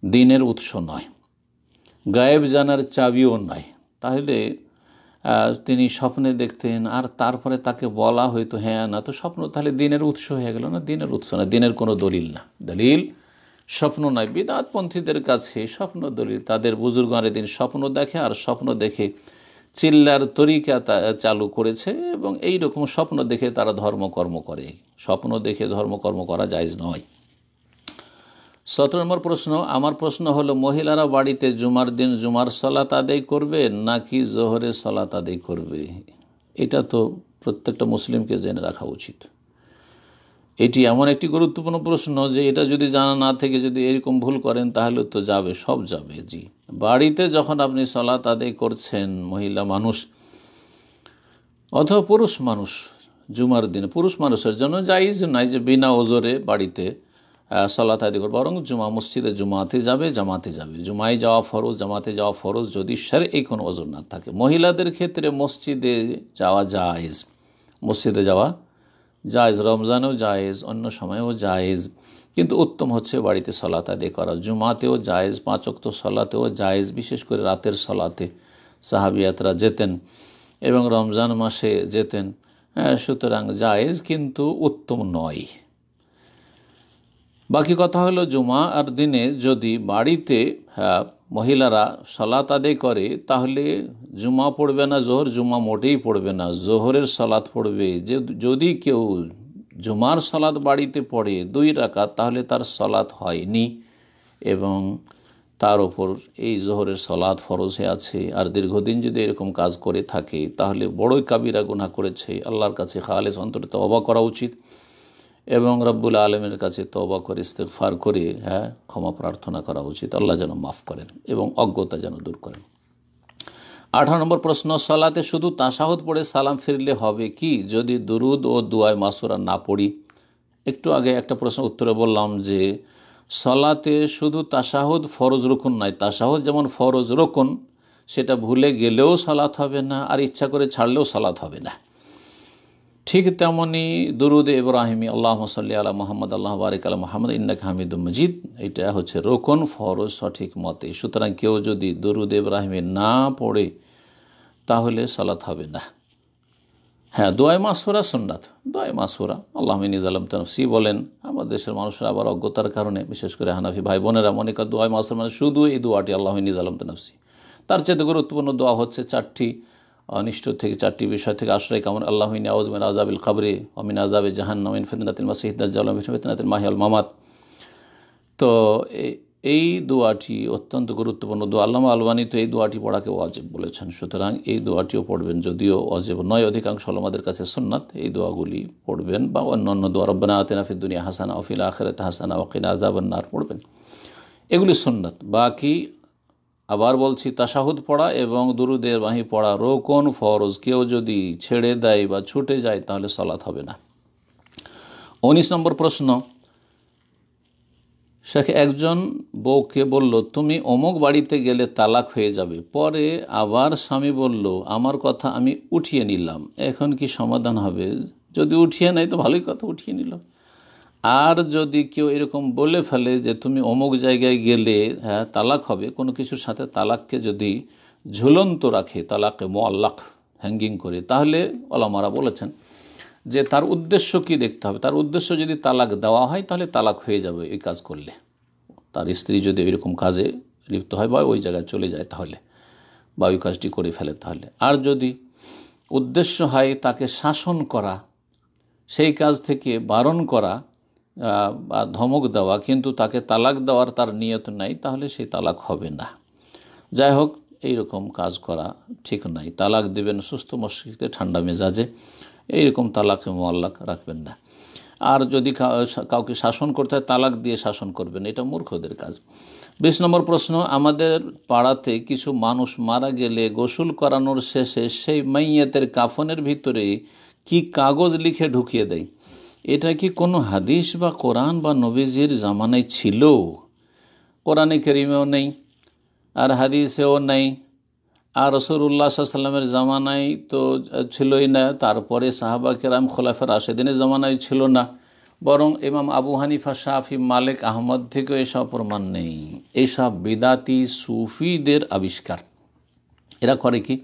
দিনের উৎস নয়, গায়েব জানার চাবিও নয়। তাহলে তিনি স্বপ্নে দেখতেন আর তারপরে তাকে বলা হয়তো হ্যাঁ না, তো স্বপ্ন তাহলে দিনের উৎস হয়ে গেল না? দিনের উৎস না, দিনের কোনো দলিল না। দলিল স্বপ্ন নয়। বিদআতপন্থীদের কাছে স্বপ্ন দলিল। তাদের বুজুর্গানে দিন স্বপ্ন দেখে, আর স্বপ্ন দেখে চিল্লার তরিকা চালু করেছে, এবং এই রকম স্বপ্ন দেখে তারা ধর্মকর্ম করে। স্বপ্ন দেখে ধর্মকর্ম করা জায়েজ নয়। 17 নম্বর প্রশ্ন, আমার প্রশ্ন হলো, মহিলারা বাড়িতে জুমার দিন জুমার সালাত আদায় করবে নাকি জোহরের সালাত আদায় করবে? এটা তো প্রত্যেকটা মুসলিমকে জেনে রাখা উচিত। এটি এমন একটি গুরুত্বপূর্ণ প্রশ্ন যে এটা যদি জানা না থেকে যদি এরকম ভুল করেন তাহলে তো যাবে, সব যাবে। জি, বাড়িতে যখন আপনি সালাত আদায় করছেন, মহিলা মানুষ অথবা পুরুষ মানুষ, জুমার দিনে পুরুষ মানুষের জন্য জায়েজ নাই যে বিনা ওজরে বাড়িতে সালাত আদায় করবে, বরং জুমা মসজিদে জুমাতে যাবে, জামাতে যাবে। জুমায় যাওয়া ফরজ, জামাতে যাওয়া ফরজ, যদি এই কোনো ওজর না থাকে। মহিলাদের ক্ষেত্রে মসজিদে যাওয়া জায়েজ, মসজিদে যাওয়া জায়েজ, রমজানেও জায়েজ, অন্য সময়েও জায়েজ, কিন্তু উত্তম হচ্ছে বাড়িতে সালাত আদায় করা। জুমাতেও জায়েজ, 5 ওয়াক্ত সালাতেও জায়েজ, বিশেষ করে রাতের সালাতে সাহাবিয়াতরা যেতেন এবং রমজান মাসে যেতেন। সুতরাং জায়েজ, কিন্তু উত্তম নয়। বাকি কথা হলো, জুমা আর দিনে যদি বাড়িতে মহিলারা সালাত আদায় করে তাহলে জুমা পড়বে না জোহর, জুমা মোটেই পড়বে না, জোহরের সালাত পড়বে। যদি কেউ জুমার সালাত বাড়িতে পড়ে 2 রাকাত, তাহলে তার সালাত হয়নি এবং তার ওপর এই জোহরের সালাত ফরজ হয়ে আছে। আর দীর্ঘদিন যদি এরকম কাজ করে থাকে তাহলে বড়ই কাবিরা গুনাহ করেছে। আল্লাহর কাছে খালেস অন্তরে তওবা করা উচিত এবং রব্বুল আলমের কাছে তওবা করে ইস্তিগফার করে ক্ষমা প্রার্থনা করা উচিত। আল্লাহ যেন মাফ করেন এবং অজ্ঞতা যেন দূর করেন। 18 নম্বর প্রশ্ন, সালাতে শুধু তাশাহুদ পড়ে সালাম ফিরলে হবে কি যদি দুরুদ ও দুআয়ে মাসুরা না পড়ি? একটু আগে একটা প্রশ্ন উত্তরে বললাম যে সলাতে শুধু তাশাহুদ ফরজ রুকুন নয়, তাশাহুদ যেমন ফরজ রুকুন, সেটা ভুলে গেলেও সালাত হবে না, আর ইচ্ছা করে ছাড়লেও সালাত হবে না। ঠিক তেমনি দুরুদ ইব্রাহিমি আল্লাহুম্মা সাল্লি আলা মুহাম্মদ আল্লাহু বারিক আলা মুহাম্মদ ইন্নাকা হামিদুম মাজিদ, এটা হচ্ছে রুকুন ফরজ সঠিক মতে। সুতরাং কেউ যদি দুরুদ ইব্রাহিমি না পড়ে তাহলে সালাত হবে না। হ্যাঁ, দোয়ায়ে মাসুরা সুন্নাত, দোয়ায়ে মাসুরা আল্লাহুম্মা ইন্নী যালামতু নাফসি বলেন। আমাদের দেশের মানুষরা আবার অজ্ঞতার কারণে, বিশেষ করে হানাফি ভাই বোনেরা মনে করে দোয়ায়ে মাসুরা মানে শুধু এই দোয়াটি আল্লাহুম্মা ইন্নী যালামতু নাফসি। তার চেয়ে গুরুত্বপূর্ণ দোয়া হচ্ছে 4টি অনিষ্ট থেকে, 4টি বিষয় থেকে আশ্রয় কামনা, আল্লাহুম্মা ইন্নী আউযু মিন আযাবিল কবরি ওয়া মিন আযাবি জাহান্নাম ওয়া মিন ফিতনাতিল মাসিহিদ দাজ্জাল ওয়া মিন ফিতনাতিল মাহইয়া ওয়াল মামাত। তো এই দোয়াটি অত্যন্ত গুরুত্বপূর্ণ দোয়া। আল্লামা আলবানী তো এই দোয়াটি পড়াকে ওয়াজিব বলেছেন। সুতরাং এই দোয়াটিও পড়বেন, যদিও ওয়াজিব নয়, অধিকাংশ ওলামাদের কাছে সুন্নাত। এই দোয়াগুলি পড়বেন বা অন্যান্য দোয়া, রব্বানা আতিনা ফিদ দুনিয়া হাসানা ওয়া ফিল আখিরাতি হাসানা ওয়া কিনা আযাবান নার পড়বেন, এগুলি সুন্নাত। বাকি আবার বলছি, তাশাহুদ পড়া এবং দুরুদ ইব্রাহিম পড়া রোকন ফরজ, কেউ যদি ছেড়ে দেয় বা ছুটে যায় তাহলে সালাত হবে না। 19 নম্বর প্রশ্ন, শেখ একজন বউকে বলল তুমি অমুক বাড়িতে গেলে তালাক হয়ে যাবে, পরে আবার স্বামী বলল আমার কথা আমি উঠিয়ে নিলাম, এখন কি সমাধান হবে? যদি উঠিয়ে নেয় তো ভালোই কথা, উঠিয়ে নিল। আর যদি কেউ এরকম বলে ফেলে যে তুমি অমুক জায়গায় গেলে হ্যাঁ তালাক হবে, কোনো কিছুর সাথে তালাককে যদি ঝুলন্ত রাখে, তালাকে মুআল্লাক হ্যাঙ্গিং করে, তাহলে ওলামারা বলেছেন যে তার উদ্দেশ্য কি দেখতে হবে। তার উদ্দেশ্য যদি তালাক দেওয়া হয় তাহলে তালাক হয়ে যাবে এই কাজ করলে। তার স্ত্রী যদি এরকম কাজে লিপ্ত হয় বা ওই জায়গায় চলে যায় তাহলে, বা ওই কাজটি করে ফেলে তাহলে। আর যদি উদ্দেশ্য হয় তাকে শাসন করা, সেই কাজ থেকে বারণ করা বা ধমক দেওয়া, কিন্তু তাকে তালাক দেওয়ার তার নিয়ত নাই, তাহলে সেই তালাক হবে না। যাই হোক, এইরকম কাজ করা ঠিক নাই। তালাক দেবেন সুস্থ মস্তিষ্কে, ঠান্ডা মেজাজে, এইরকম তালাকে মুআল্লাক রাখবেন না। আর যদি কাউকে শাসন করতে হয় তালাক দিয়ে শাসন করবেন, এটা মূর্খদের কাজ। 20 নম্বর প্রশ্ন, আমাদের পাড়াতে কিছু মানুষ মারা গেলে গোসল করানোর শেষে সেই মাইয়াতের কাফনের ভিতরে কি কাগজ লিখে ঢুকিয়ে দেয়, এটা কি কোনো হাদিস বা কোরআন বা নবীজির জামানায় ছিল? কোরআনে কারিমেও নেই, আর হাদিসেও নেই, আর রাসূলুল্লাহ সাল্লাল্লাহু আলাইহি ওয়াসাল্লামের জামানায় তো ছিলই না, তারপরে সাহাবা কেরাম খোলাফা রাশেদিনের জামানায় ছিল না। বরং ইমাম আবু হানিফা, শাফি, মালিক, আহমদ থেকেও এসব প্রমাণ নেই। এইসব বিদাতি সুফিদের আবিষ্কার। এরা করে কি,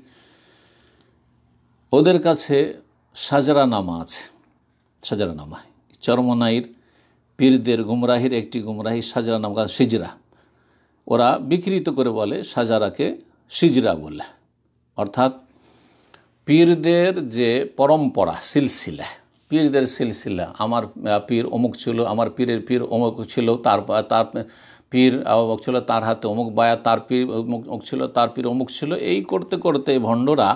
ওদের কাছে সাজরানামা আছে, সাজরানামা চরমনাইর পীরদের গুমরাহির একটি গুমরাহি সাজরানামা, সিজরা। ওরা বিকৃত করে বলে সাজারাকে সিজরা বলে, অর্থাৎ পীরদের যে পরম্পরা, সিলসিলা, পীরদের সিলসিলা, আমার পীর অমুক ছিল, আমার পীরের পীর অমুক ছিল, তার পীর অমুক ছিল, তার হাতে অমুক বায়া, তার পীর অমুক ছিল, তার পীর অমুক ছিল, এই করতে করতে ভণ্ডরা,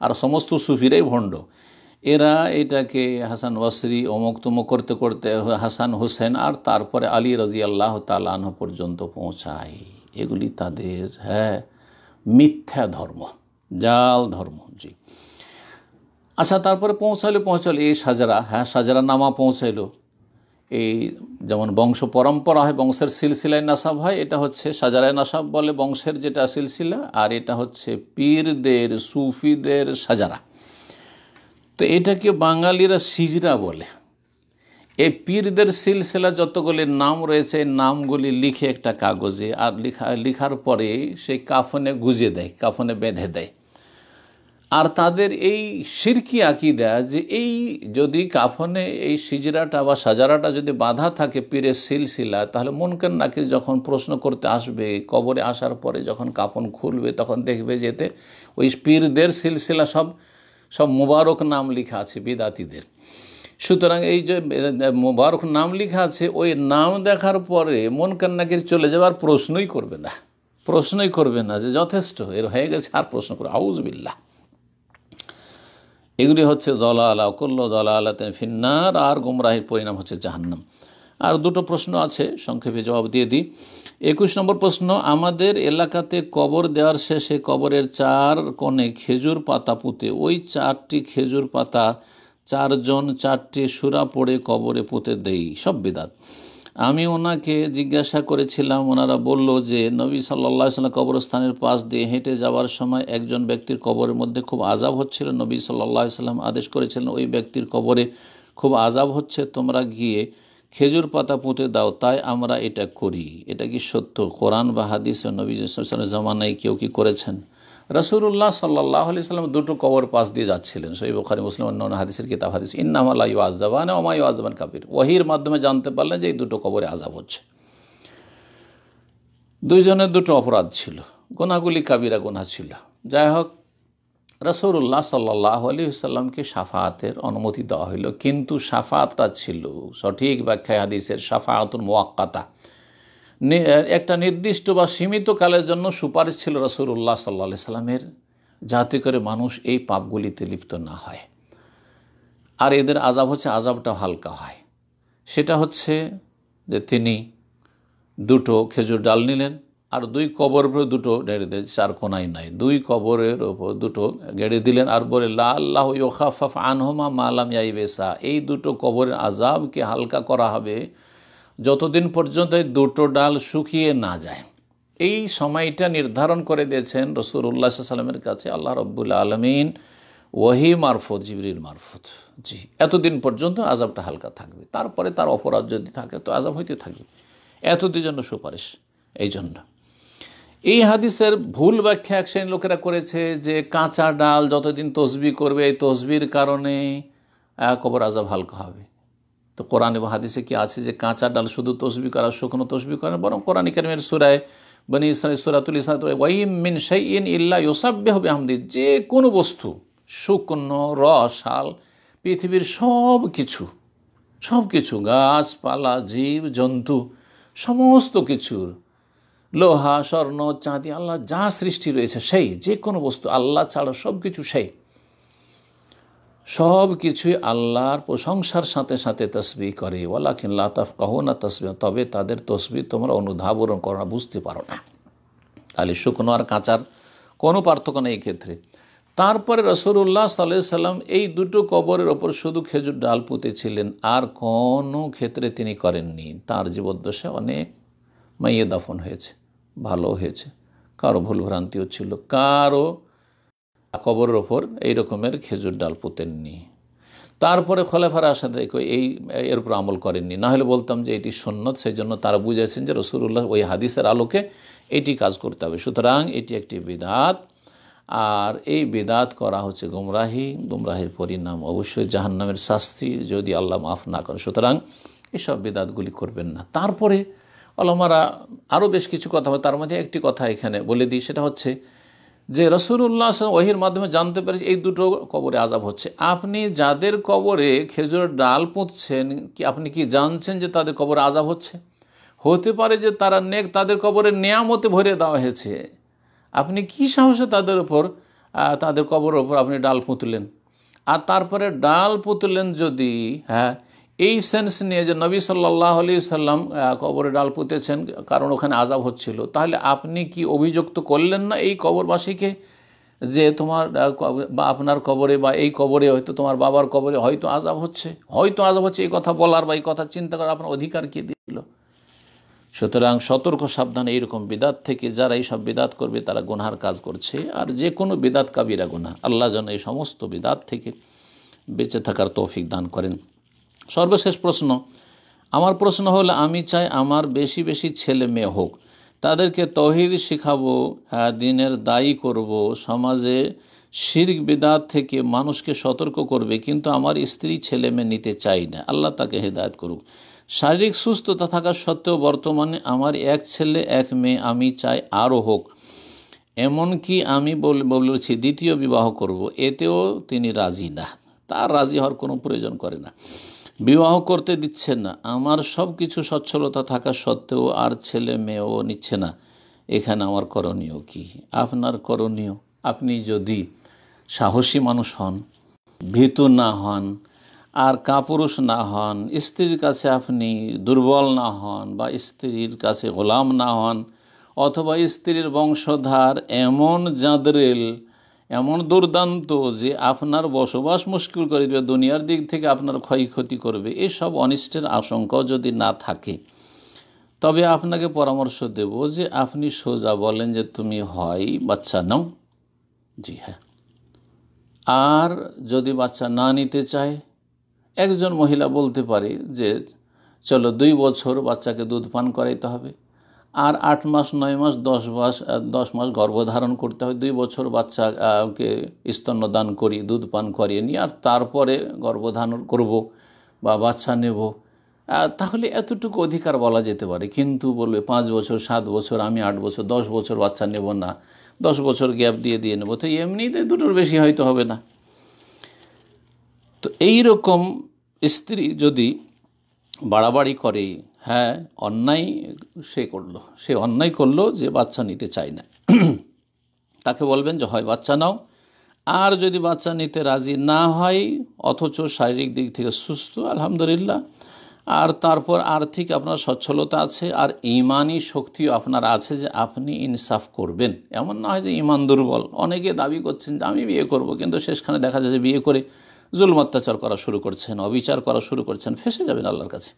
আর সমস্ত সুফিরাই ভণ্ড, এরা এটাকে হাসান বসরি অমুক তমুক করতে করতে হাসান হোসেন আর তারপরে আলী রাদিয়াল্লাহু তাআলা আনহু পর্যন্ত পৌঁছায়। এগুলি তাদের মিথ্যা ধর্ম, জাল ধর্ম। জি, আচ্ছা, তারপরে পৌঁছালো এই সাজারা, সাজারা নামা পৌঁছাইলো। এই যেমন বংশ পরম্পরা হয়, বংশের সিলসিলায় নাসাব হয়, এটা হচ্ছে সাজারায় নাসাব বলে বংশের যেটা সিলসিলা, আর এটা হচ্ছে পীরদের সুফিদের সাজারা। তো এটাকে বাঙালিরা সিজরা বলে। এই পীরদের সিলসিলা যতগুলি নাম রয়েছে, নামগুলি লিখে একটা কাগজে, আর লিখার পরে সেই কাফনে গুজে দেয়, কাফনে বেঁধে দেয়। আর তাদের এই শিরকি আকীদা যে এই যদি কাফনে এই সিজরাটা বা সাজারাটা যদি বাঁধা থাকে পীরের সিলসিলা, তাহলে মুনকার নাকির যখন প্রশ্ন করতে আসবে, কবরে আসার পরে যখন কাফন খুলবে, তখন দেখবে যেতে ওই পীরদের সিলসিলা সব মুবারক নাম লেখা আছে বিদাতিদের। সুতরাং এই যে মুবারক নাম লেখা আছে, ওই নাম দেখার পরে মুনকার নাকির চলে যাবার প্রশ্নই করবে না যে যথেষ্ট, এর হয়ে গেছে, আর প্রশ্ন করে আউযুবিল্লাহ। এগুলি হচ্ছে দালালা, কুল্লু দালালাতিন ফিন্নার, আর গুমরাহির পরিণাম হচ্ছে জাহান্নাম। আর দুটো প্রশ্ন আছে, সংক্ষেপে জবাব দিয়ে দিই। 21 নম্বর প্রশ্ন, আমাদের এলাকাতে কবর দেওয়ার শেষে কবরের 4 কোণে খেজুর পাতা পুঁতে, ওই 4টি খেজুর পাতা 4 জন 4টি সূরা পড়ে কবরে পুঁতে দেই, সব বিদআত। আমি ওনাকে জিজ্ঞাসা করেছিলাম, ওনারা বলল যে নবী সাল্লাল্লাহু আলাইহি ওয়াসাল্লাম কবরস্থানের পাশ দিয়ে হেঁটে যাওয়ার সময় একজন ব্যক্তির কবরের মধ্যে খুব আযাব হচ্ছিল। নবী সাল্লাল্লাহু আলাইহি ওয়াসাল্লাম আদেশ করেছিলেন, ওই ব্যক্তির কবরে খুব আযাব হচ্ছে, তোমরা গিয়ে খেজুর পাতা পুঁতে দাও। তাই আমরা এটা করি। এটা কি সত্য? কোরআন বা হাদিসে নবী সাল্লাল্লাহু আলাইহি ওয়াসাল্লামের জামানায় কেউ কি করেছেন? রাসূলুল্লাহ সাল্লাল্লাহু আলাইহি ওয়াসাল্লাম দুটো কবর পাশ দিয়ে যাচ্ছিলেন। সহিহ বুখারী, মুসলিম, অন্যান্য হাদিসের কিতাব হাদিস, ইন্নামা লা ইউআযাবানা ওয়া মা ইউআযাবান কাবির। ওহীর মাধ্যমে জানতে পারলেন যে এই দুটো কবরে আযাব হচ্ছে। দুইজনের দুটো অপরাধ ছিল, গুনাহগুলি কাবিরা গুনাহ ছিল। যাই হোক, রাসূলুল্লাহ সাল্লাল্লাহু আলাইহি ওয়াসাল্লামকে শাফাআতের অনুমতি দেওয়া হলো, কিন্তু শাফাআতটা ছিল সঠিক ব্যাখ্যায় হাদিসের শাফাআতুল মুআক্কাতা, একটা নির্দিষ্ট বা সীমিত কালের জন্য সুপারিশ ছিল রাসূলুল্লাহ সাল্লাল্লাহু আলাইহি ওয়াসাল্লামের, যাতে করে মানুষ এই পাপগুলিতে লিপ্ত না হয়। আর এদের আযাব হচ্ছে, আযাবটা হালকা হয়। সেটা হচ্ছে যে তিনি দুটো খেজুর ডাল নিলেন আর দুই কবরের উপরে দুটো গেড়ে দিলেন, চার কোনায় নাই, দুই কবরের ওপর দুটো গেড়ে দিলেন আর বলে লাআল্লাহু ইউখাফফাফ আনহুমা মা লাম ইয়াইবেসা, এই দুটো কবরের আযাবকে হালকা করা হবে যতদিন পর্যন্ত এই দুটো ডাল শুকিয়ে না যায়। এই সময়টা নির্ধারণ করে দিয়েছেন রাসূলুল্লাহ সাল্লাল্লাহু আলাইহি ওয়াসাল্লামের কাছে আল্লাহ রাব্বুল আলামিন ওহী মারফত, জিবরিল মারফত। জি, এতদিন পর্যন্ত আযাবটা হালকা থাকবে, তারপরে তার অপরাধ যদি থাকে তো আযাব হইতে থাকবে। এতদিন জন্য সুপারিশ। এই জন্য এই হাদিসের ভুল ব্যাখ্যা এক শ্রেণীর লোকেরা করেছে যে কাঁচা ডাল যতদিন তসবিহ করবে এই তসবির কারণে কবর আযাব হালকা হবে। তো কোরআন এবং হাদিসে কি আছে যে কাঁচা ডাল শুধু তসবিহ করা, শুকনো তসবিহ করে? বরং কোরআন কারীমের সূরায়ে বনী ইসরাঈল সূরাতুল ইসরা ওয়াইম মিন শাইইন ইল্লা ইউসাব্বিহু বিহামদি, যে কোনো বস্তু, শুকনো, রসাল, পৃথিবীর সব কিছু, গাছপালা, জীব জন্তু, সমস্ত কিছুর, লোহা, স্বর্ণ, চাঁদি, আল্লাহ যা সৃষ্টি রয়েছে সেই, যে কোনো বস্তু, আল্লাহ ছাড়া সব কিছু সেই, সব কিছুই আল্লাহর প্রশংসার সাথে সাথে তসবিহ করে। ওয়ালাকিন লা তাফকাহুনা তাসবিহ, তবে তাদের তসবিহ তোমরা অনুধাবন করো না, বুঝতে পারো না। তাহলে শুকনো আর কাঁচার কোনো পার্থক্য নেই এই ক্ষেত্রে। তারপরে রাসূলুল্লাহ সাল্লাল্লাহু আলাইহি ওয়াসাল্লাম এই দুটো কবরের ওপর শুধু খেজুর ডাল পুঁতেছিলেন, আর কোনো ক্ষেত্রে তিনি করেননি। তার জীবদ্দশায় অনেক মাইয়ে দাফন হয়েছে, ভালো হয়েছে, কারো ভুলভ্রান্তিও ছিল, কারো কবরের ওপর এই রকমের খেজুর ডাল পুঁতেননি। তারপরে খোলাফায়ে রাশিদিন এর উপর আমল করেননি। না হলে বলতাম যে এটি সুন্নত, সেই জন্য তারা বুঝেছেন যে রাসূলুল্লাহ ওই হাদিসের আলোকে এটি কাজ করতে হবে। সুতরাং এটি একটি বিদআত, আর এই বিদআত করা হচ্ছে গুমরাহির পরিণাম, অবশ্যই জাহান্নামের শাস্তি যদি আল্লাহ মাফ না করে। সুতরাং এসব বিদআতগুলি করবেন না। তারপরে ওলামারা আরও বেশ কিছু কথা বলে, তার মধ্যে একটি কথা এখানে বলে দিই, সেটা হচ্ছে যে রাসূলুল্লাহ ওহীর মাধ্যমে জানতে পেরেছে এই দুটো কবরে আযাব হচ্ছে। আপনি যাদের কবরে খেজুরের ডাল পুঁতছেন, কি আপনি কি জানছেন যে তাদের কবরে আযাব হচ্ছে? হতে পারে যে তারা নেক, তাদের কবরে নেয়ামতে ভরে দেওয়া হয়েছে, আপনি কি সাহসে তাদের কবরের ওপর আপনি ডাল পুঁতলেন? আর তারপরে ডাল পুঁতলেন যদি এই সেন্স নিয়ে যে নবী সাল্লাল্লাহু আলাইহি ওয়াসাল্লাম কবরে ডাল পুঁতেছেন কারণ ওখানে আযাব হচ্ছিল, তাহলে আপনি কি অভিযুক্ত করলেন না এই কবরবাসীকে যে তোমার বা আপনার কবরে বা এই কবরে হয়তো তোমার বাবার কবরে হয়তো আযাব হচ্ছে, এই কথা বলার বা এই কথা চিন্তা করার আপনার অধিকার কে দিল? সুতরাং সতর্ক সাবধান এইরকম বিদাত থেকে। যারা এইসব বিদাত করবে তারা গুনহার কাজ করছে, আর যে কোনো বিদাত কাবিরা গুনাহ। আল্লাহ যেন এই সমস্ত বিদাত থেকে বেঁচে থাকার তৌফিক দান করেন। সর্বশেষ প্রশ্ন, আমার প্রশ্ন হলো, আমি চাই আমার বেশি বেশি ছেলে মেয়ে হোক, তাদেরকে তৌহিদ শিখাবো, দ্বীনের দায়ী করব, সমাজে শিরক বিদআত থেকে মানুষকে সতর্ক করবে, কিন্তু আমার স্ত্রী ছেলে মেয়ে নিতে চাই না, আল্লাহ তাকে হেদায়েত করুক। শারীরিক সুস্থতা থাকা সত্ত্বেও বর্তমানে আমার এক ছেলে এক মেয়ে, আমি চাই আরও হোক, এমনকি আমি বলেছি দ্বিতীয় বিবাহ করব, এতেও তিনি রাজি না, তার রাজি হওয়ার কোনো প্রয়োজন করে না, বিবাহ করতে দিচ্ছে না। আমার সব কিছু সচ্ছলতা থাকা সত্ত্বেও আর ছেলে মেয়েও নিচ্ছে না, এখানে আমার করণীয় কি? আপনার করণীয়, আপনি যদি সাহসী মানুষ হন, ভীতু না হন, আর কাপুরুষ না হন, স্ত্রীর কাছে আপনি দুর্বল না হন, বা স্ত্রীর কাছে গোলাম না হন, অথবা স্ত্রীর বংশধার এমন জাদরেল, এমন দুর্দান্ত যে আপনার বসবাস মুশকিল করে দেবে, দুনিয়ার দিক থেকে আপনার ক্ষয়ক্ষতি করবে, এসব অনিষ্টের আশঙ্কাও যদি না থাকে, তবে আপনাকে পরামর্শ দেব যে আপনি সোজা বলেন যে তুমি হয় বাচ্চা নাও, জি হ্যাঁ। আর যদি বাচ্চা না নিতে চায়, একজন মহিলা বলতে পারে যে চলো 2 বছর বাচ্চাকে দুধ পান করাইতে হবে, আর 8 মাস 9 মাস 10 মাস গর্ভধারণ করতে হবে, 2 বছর বাচ্চাকে স্তন্যদান করি, দুধ পান করিয়ে নিই, আর তারপরে গর্ভধারণ করব বা বাচ্চা নেব, তাহলে এতটুকু অধিকার বলা যেতে পারে। কিন্তু বলবে 5 বছর 7 বছর, আমি 8 বছর 10 বছর বাচ্চা নেব না, 10 বছর গ্যাপ দিয়ে নেব, তো এমনিতে দুটোর বেশি হয়তো হবে না। তো এই রকম স্ত্রী যদি বাড়াবাড়ি করে, হ্যাঁ অন্যায় সে অন্যায় করলো যে বাচ্চা নিতে চায় না, তাকে বলবেন যে হয় বাচ্চা নাও। আর যদি বাচ্চা নিতে রাজি না হয় অথচ শারীরিক দিক থেকে সুস্থ, আলহামদুলিল্লাহ, আর তারপর আর্থিক আপনার সচ্ছলতা আছে আর ঈমানি শক্তিও আপনার আছে যে আপনি ইনসাফ করবেন, এমন না হয় যে ঈমান দুর্বল। অনেকে দাবি করছেন যে আমি বিয়ে করব, কিন্তু শেষখানে দেখা যায় যে বিয়ে করে জুলম অত্যাচার করা শুরু করছেন, অবিচার করা শুরু করছেন, ফেঁসে যাবেন আল্লাহর কাছে।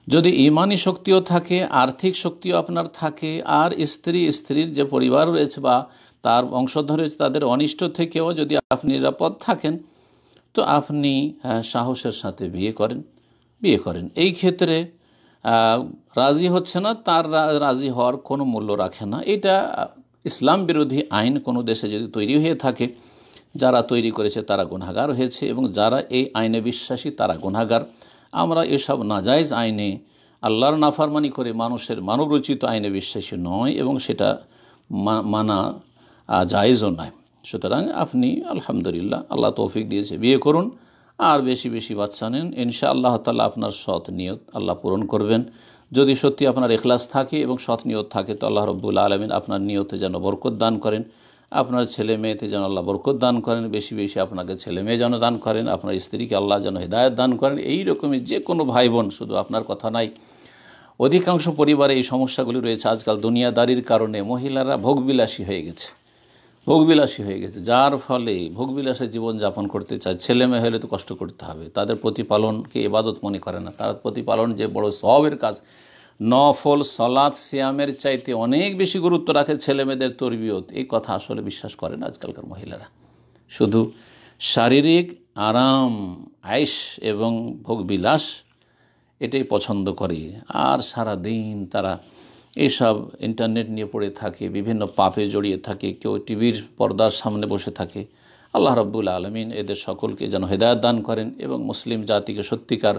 যদি ঈমানি শক্তিও থাকে, আর্থিক শক্তিও আপনার থাকে, আর স্ত্রীর যে পরিবার রয়েছে বা তার বংশধর রয়েছে তাদের অনিষ্ট থেকেও যদি আপনি নিরাপদ থাকেন, তো আপনি সাহসের সাথে বিয়ে করেন। এই ক্ষেত্রে রাজি হচ্ছে না, তার রাজি হওয়ার কোনো মূল্য রাখে না। এটা ইসলাম বিরোধী আইন কোনো দেশে যদি তৈরি হয়ে থাকে, যারা তৈরি করেছে তারা গুনাহগার হয়েছে, এবং যারা এই আইনে বিশ্বাসী তারা গুনাহগার। আমরা এসব নাজায়েজ আইনে আল্লাহর নাফরমানি করে মানুষের মানবরচিত আইনে বিশ্বাসী নয়, এবং সেটা মানা জায়েজও নয়। সুতরাং আপনি আলহামদুলিল্লাহ আল্লাহ তৌফিক দিয়েছে, বিয়ে করুন আর বেশি বেশি বাচ্চা নেন। ইনশাআল্লাহ তাআলা আপনার সৎ নিয়ত আল্লাহ পূরণ করবেন। যদি সত্যি আপনার ইখলাস থাকে এবং সৎ নিয়ত থাকে, তো আল্লাহ রাব্বুল আলামিন আপনার নিয়তে যেন বরকত দান করেন, আপনার ছেলে মেয়েতে যেন আল্লাহ বরকত দান করেন, বেশি বেশি আপনাকে ছেলে মেয়ে যেন দান করেন, আপনার স্ত্রীকে আল্লাহ যেন হিদায়াত দান করেন। এই রকমই যে কোনো ভাই বোন, শুধু আপনার কথা নাই, অধিকাংশ পরিবারে এই সমস্যাগুলি রয়েছে। আজকাল দুনিয়াদারির কারণে মহিলারা ভোগবিলাসী হয়ে গেছে, যার ফলে ভোগবিলাসের জীবনযাপন করতে চায়। ছেলে মেয়ে হলে তো কষ্ট করতে হবে, তাদের প্রতিপালনকে ইবাদত মনে করে না, তার প্রতিপালন যে বড় সওয়াবের কাজ, নফল সালাত সিয়ামের চাইতে অনেক বেশি গুরুত্ব রাখে ছেলে মেয়েদের তরবিয়ত, এই কথা আসলে বিশ্বাস করে না আজকালকার মহিলারা। শুধু শারীরিক আরাম, আয়েশ এবং ভোগবিলাস এটাই পছন্দ করে, আর সারা দিন তারা এইসব ইন্টারনেট নিয়ে পড়ে থাকে, বিভিন্ন পাপে জড়িয়ে থাকে, কেউ টিভির পর্দার সামনে বসে থাকে। আল্লাহ রাব্বুল আলামিন এদের সকলকে যেন হেদায়েত দান করেন এবং মুসলিম জাতিকে সত্যিকার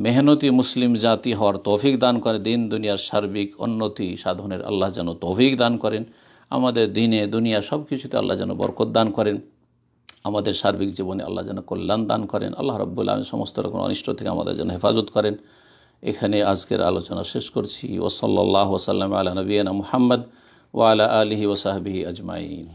মেহনতি মুসলিম জাতি হওয়ার তৌফিক দান করেন। দিন দুনিয়ার সার্বিক উন্নতি সাধনের আল্লাহ যেন তৌফিক দান করেন, আমাদের দিনে দুনিয়া সব কিছুতে আল্লাহ যেন বরকত দান করেন, আমাদের সার্বিক জীবনে আল্লাহ যেন কল্যাণ দান করেন। আল্লাহ রাব্বুল আলামিন সমস্ত রকম অনিষ্ট থেকে আমাদের যেন হেফাজত করেন। এখানে আজকের আলোচনা শেষ করছি। ওয়া সাল্লাল্লাহু ওয়া সাল্লাম আলা নবিয়িনা মুহাম্মদ ওয়া আলা আলিহি ওয়া সাহবিহি আজমাইন।